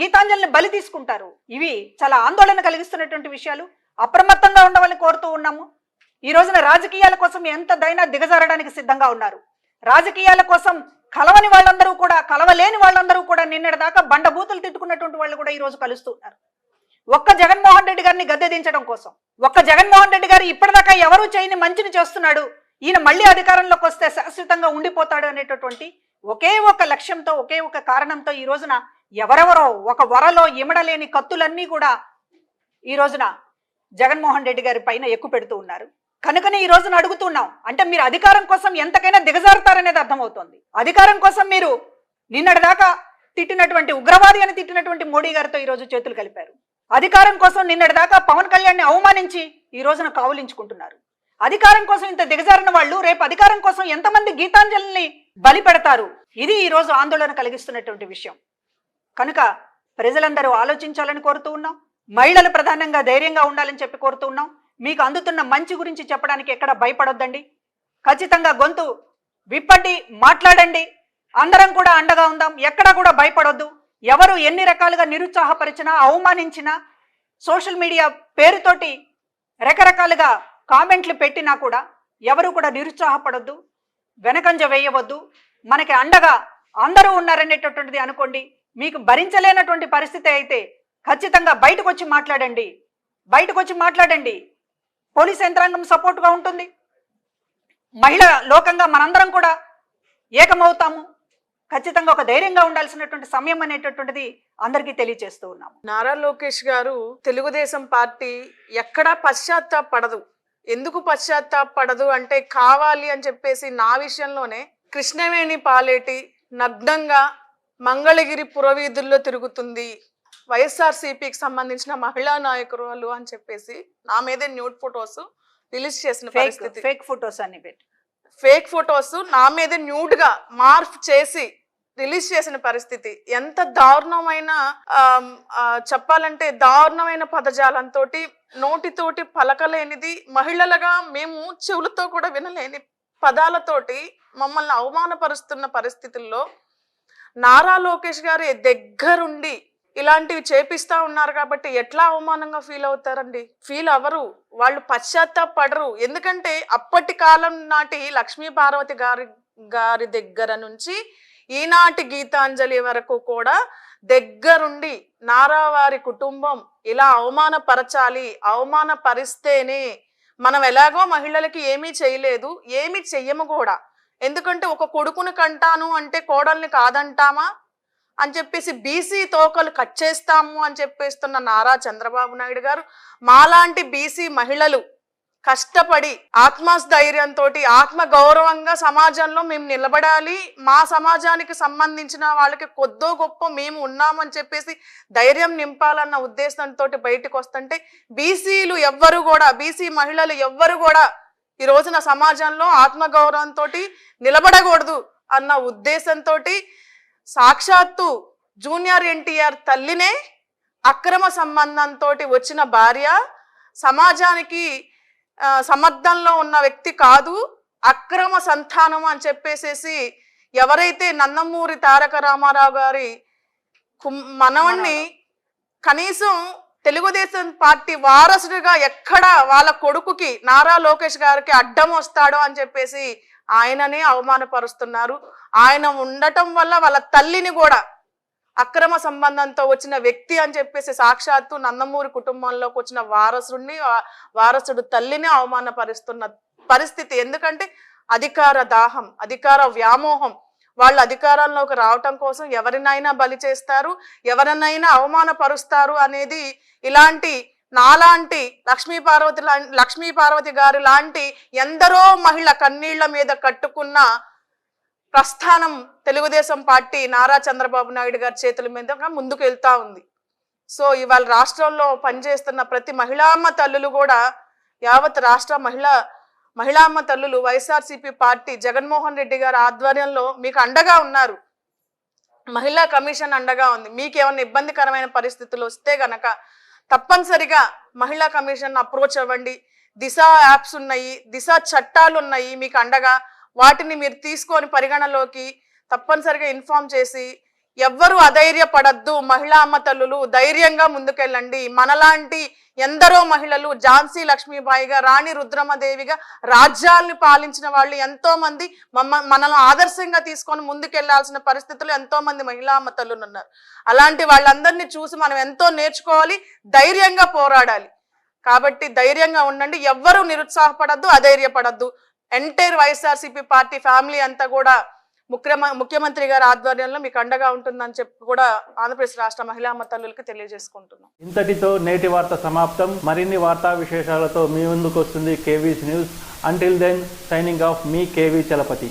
గీతాంజలిని బలి తీసుకుంటారు? ఇవి చాలా ఆందోళన కలిగిస్తున్నటువంటి విషయాలు. అప్రమత్తంగా ఉండవాలని కోరుతూ ఉన్నాము. ఈ రోజున రాజకీయాల కోసం ఎంతదైనా దిగజారడానికి సిద్ధంగా ఉన్నారు. రాజకీయాల కోసం కలవని వాళ్ళందరూ కూడా, కలవలేని వాళ్ళందరూ కూడా నిన్నటిదాకా బండబూతులు తిట్టుకున్నటువంటి వాళ్ళు కూడా ఈ రోజు కలుస్తున్నారు. ఒక్క జగన్మోహన్ రెడ్డి గారిని గద్దె దించడం కోసం, ఒక్క జగన్మోహన్ రెడ్డి గారు ఇప్పటిదాకా ఎవరు చేయని మంచిని చేస్తున్నాడు, ఈయన మళ్ళీ అధికారంలోకి వస్తే శాశ్వతంగా ఉండిపోతాడు అనేటటువంటి ఒకే ఒక లక్ష్యంతో, ఒకే ఒక కారణంతో ఈ రోజున ఎవరెవరో ఒక వరలో ఇమడలేని కత్తులన్నీ కూడా ఈ రోజున జగన్మోహన్ రెడ్డి గారి పైన ఎక్కువ పెడుతూ ఉన్నారు. కనుకనే ఈ రోజున అడుగుతున్నాం, అంటే మీరు అధికారం కోసం ఎంతకైనా దిగజారుతారనేది అర్థమవుతోంది. అధికారం కోసం మీరు నిన్నటిదాకా తిట్టినటువంటి ఉగ్రవాది అని తిట్టినటువంటి మోడీ గారితో ఈ రోజు చేతులు కలిపారు. అధికారం కోసం నిన్నటిదాకా పవన్ కళ్యాణ్ని అవమానించి ఈ రోజున కావులించుకుంటున్నారు. అధికారం కోసం ఇంత దిగజారిన వాళ్ళు రేపు అధికారం కోసం ఎంతమంది గీతాంజలిని బలి పెడతారు? ఇది ఈ రోజు ఆందోళన కలిగిస్తున్నటువంటి విషయం. కనుక ప్రజలందరూ ఆలోచించాలని కోరుతూ ఉన్నాం. మహిళలు ప్రధానంగా ధైర్యంగా ఉండాలని చెప్పి కోరుతూ ఉన్నాం. మీకు అందుతున్న మంచి గురించి చెప్పడానికి ఎక్కడ భయపడొద్దండి. ఖచ్చితంగా గొంతు విప్పండి, మాట్లాడండి. అందరం కూడా అండగా ఉందాం. ఎక్కడా కూడా భయపడొద్దు. ఎవరు ఎన్ని రకాలుగా నిరుత్సాహపరిచినా, అవమానించినా, సోషల్ మీడియా పేరుతోటి రకరకాలుగా కామెంట్లు పెట్టినా కూడా ఎవరు కూడా నిరుత్సాహపడొద్దు, వెనకంజ వేయవద్దు. మనకి అండగా అందరూ ఉన్నారనేటటువంటిది అనుకోండి. మీకు భరించలేనటువంటి పరిస్థితి అయితే ఖచ్చితంగా బయటకు వచ్చి మాట్లాడండి. బయటకు వచ్చి మాట్లాడండి. పోలీస్ యంత్రాంగం సపోర్ట్గా ఉంటుంది. మహిళ లోకంగా మనందరం కూడా ఏకమవుతాము. ఖచ్చితంగా ఒక ధైర్యంగా ఉండాల్సినటువంటి సమయం అనేటటువంటిది అందరికీ తెలియజేస్తూ ఉన్నాము. నారా లోకేష్ గారు తెలుగుదేశం పార్టీ ఎక్కడా పశ్చాత్తాపడదు. ఎందుకు పశ్చాత్తాపడదు అంటే కావాలి అని చెప్పేసి నా విషయంలోనే కృష్ణవేణి పాలేటి నగ్నంగా మంగళగిరి పురవీధుల్లో తిరుగుతుంది, వైఎస్ఆర్సీపీకి సంబంధించిన మహిళా నాయకురాలు అని చెప్పేసి నా మీదే న్యూడ్ ఫొటోస్ రిలీజ్ చేసిన పరిస్థితి. ఫేక్ ఫొటోస్ అన్ని పెట్టి ఫేక్ ఫొటోస్ నా మీద న్యూడ్ గా మార్ఫ్ చేసి రిలీజ్ చేసిన పరిస్థితి. ఎంత దారుణమైన చెప్పాలంటే దారుణమైన పదజాలంతో, నోటితోటి పలకలేనిది, మహిళలుగా మేము చెవులతో కూడా వినలేని పదాలతోటి మమ్మల్ని అవమానపరుస్తున్న పరిస్థితుల్లో నారా లోకేష్ గారు దగ్గరుండి ఇలాంటివి చేపిస్తా ఉన్నారు కాబట్టి ఎట్లా అవమానంగా ఫీల్ అవుతారండి? ఫీల్ అవ్వరు, వాళ్ళు పశ్చాత్తాపడరు. ఎందుకంటే అప్పటి కాలం నాటి లక్ష్మీ పార్వతి గారి దగ్గర నుంచి ఈనాటి గీతాంజలి వరకు కూడా దగ్గరుండి నారా వారి కుటుంబం ఇలా అవమానపరచాలి, అవమానపరిస్తేనే మనం ఎలాగో మహిళలకి ఏమీ చేయలేదు, ఏమీ చెయ్యము కూడా. ఎందుకంటే ఒక కొడుకుని కంటాను అంటే కోడల్ని కాదంటామా అని చెప్పేసి బీసీ తోకలు కట్ చేస్తాము అని చెప్పేస్తున్న నారా చంద్రబాబు నాయుడు గారు మాలాంటి బీసీ మహిళలు కష్టపడి ఆత్మస్థైర్యంతో, ఆత్మ గౌరవంగా సమాజంలో మేము నిలబడాలి, మా సమాజానికి సంబంధించిన వాళ్ళకి కొద్దో గొప్ప మేము ఉన్నామని చెప్పేసి ధైర్యం నింపాలన్న ఉద్దేశంతో బయటకు వస్తుంటే బీసీలు ఎవ్వరు కూడా, బీసీ మహిళలు ఎవ్వరు కూడా ఈ రోజున సమాజంలో ఆత్మగౌరవంతో నిలబడకూడదు అన్న ఉద్దేశంతో సాక్షాత్తు జూనియర్ ఎన్టీఆర్ తల్లినే అక్రమ సంబంధంతో వచ్చిన భార్య, సమాజానికి సమర్థంలో ఉన్న వ్యక్తి కాదు, అక్రమ సంతానం అని చెప్పేసేసి ఎవరైతే నందమూరి తారక రామారావు గారి మనవణ్ణి కనీసం తెలుగుదేశం పార్టీ వారసుడిగా ఎక్కడ వాళ్ళ కొడుకుకి నారా లోకేష్ గారికి అడ్డం వస్తాడో అని చెప్పేసి ఆయననే అవమానపరుస్తున్నారు. ఆయన ఉండటం వల్ల వాళ్ళ తల్లిని కూడా అక్రమ సంబంధంతో వచ్చిన వ్యక్తి అని చెప్పేసి సాక్షాత్తు నందమూరి కుటుంబంలోకి వచ్చిన వారసుడు తల్లిని అవమానపరుస్తున్న పరిస్థితి. ఎందుకంటే అధికార దాహం, అధికార వ్యామోహం. వాళ్ళు అధికారంలోకి రావటం కోసం ఎవరినైనా బలి చేస్తారు, ఎవరినైనా అవమానపరుస్తారు అనేది ఇలాంటి నాలాంటి లక్ష్మీ పార్వతి గారి లాంటి ఎందరో మహిళ కన్నీళ్ల మీద కట్టుకున్న ప్రస్థానం తెలుగుదేశం పార్టీ నారా చంద్రబాబు నాయుడు గారి చేతుల మీదుగా ముందుకు వెళ్తా ఉంది. సో ఇవాళ రాష్ట్రంలో పనిచేస్తున్న ప్రతి మహిళామ్మ తల్లులు కూడా, యావత్ రాష్ట్ర మహిళామ్మ తల్లులు వైఎస్ఆర్సీపీ పార్టీ జగన్మోహన్ రెడ్డి గారి ఆధ్వర్యంలో మీకు అండగా ఉన్నారు. మహిళా కమిషన్ అండగా ఉంది. మీకు ఏమైనా ఇబ్బందికరమైన పరిస్థితులు వస్తే గనక తప్పనిసరిగా మహిళా కమిషన్ అప్రోచ్ అవ్వండి. దిశ యాప్స్ ఉన్నాయి, దిశ చట్టాలు ఉన్నాయి మీకు అండగా. వాటిని మీరు తీసుకొని పరిగణలోకి తప్పనిసరిగా ఇన్ఫార్మ్ చేసి ఎవ్వరూ అధైర్యపడద్దు. మహిళా అమ్మ తల్లులు ధైర్యంగా ముందుకెళ్ళండి. మనలాంటి ఎందరో మహిళలు ఝాన్సీ లక్ష్మీబాయిగా, రాణి రుద్రమదేవిగా రాజ్యాల్ని పాలించిన వాళ్ళు ఎంతో మంది మనల్ని ఆదర్శంగా తీసుకొని ముందుకెళ్లాల్సిన పరిస్థితులు ఎంతో మంది మహిళా అమ్మ తల్లులు ఉన్నారు. అలాంటి వాళ్ళందరినీ చూసి మనం ఎంతో నేర్చుకోవాలి, ధైర్యంగా పోరాడాలి. కాబట్టి ధైర్యంగా ఉండండి, ఎవ్వరూ నిరుత్సాహపడద్దు, అధైర్యపడద్దు. ఎంటైర్ వైఎస్ఆర్సీపీ పార్టీ ఫ్యామిలీ అంతా కూడా ముఖ్యమంత్రి గారి ఆధ్వర్యంలో మీకు అండగా ఉంటుందని చెప్పి కూడా ఆంధ్రప్రదేశ్ రాష్ట్ర మహిళా తల్లులకి తెలియజేసుకుంటున్నాం. ఇంతటితో నేటి వార్త సమాప్తం. మరిన్ని వార్తా విశేషాలతో మీ ముందుకు వస్తుంది KV's news. Until then signing off మీ కేవీ చలపతి.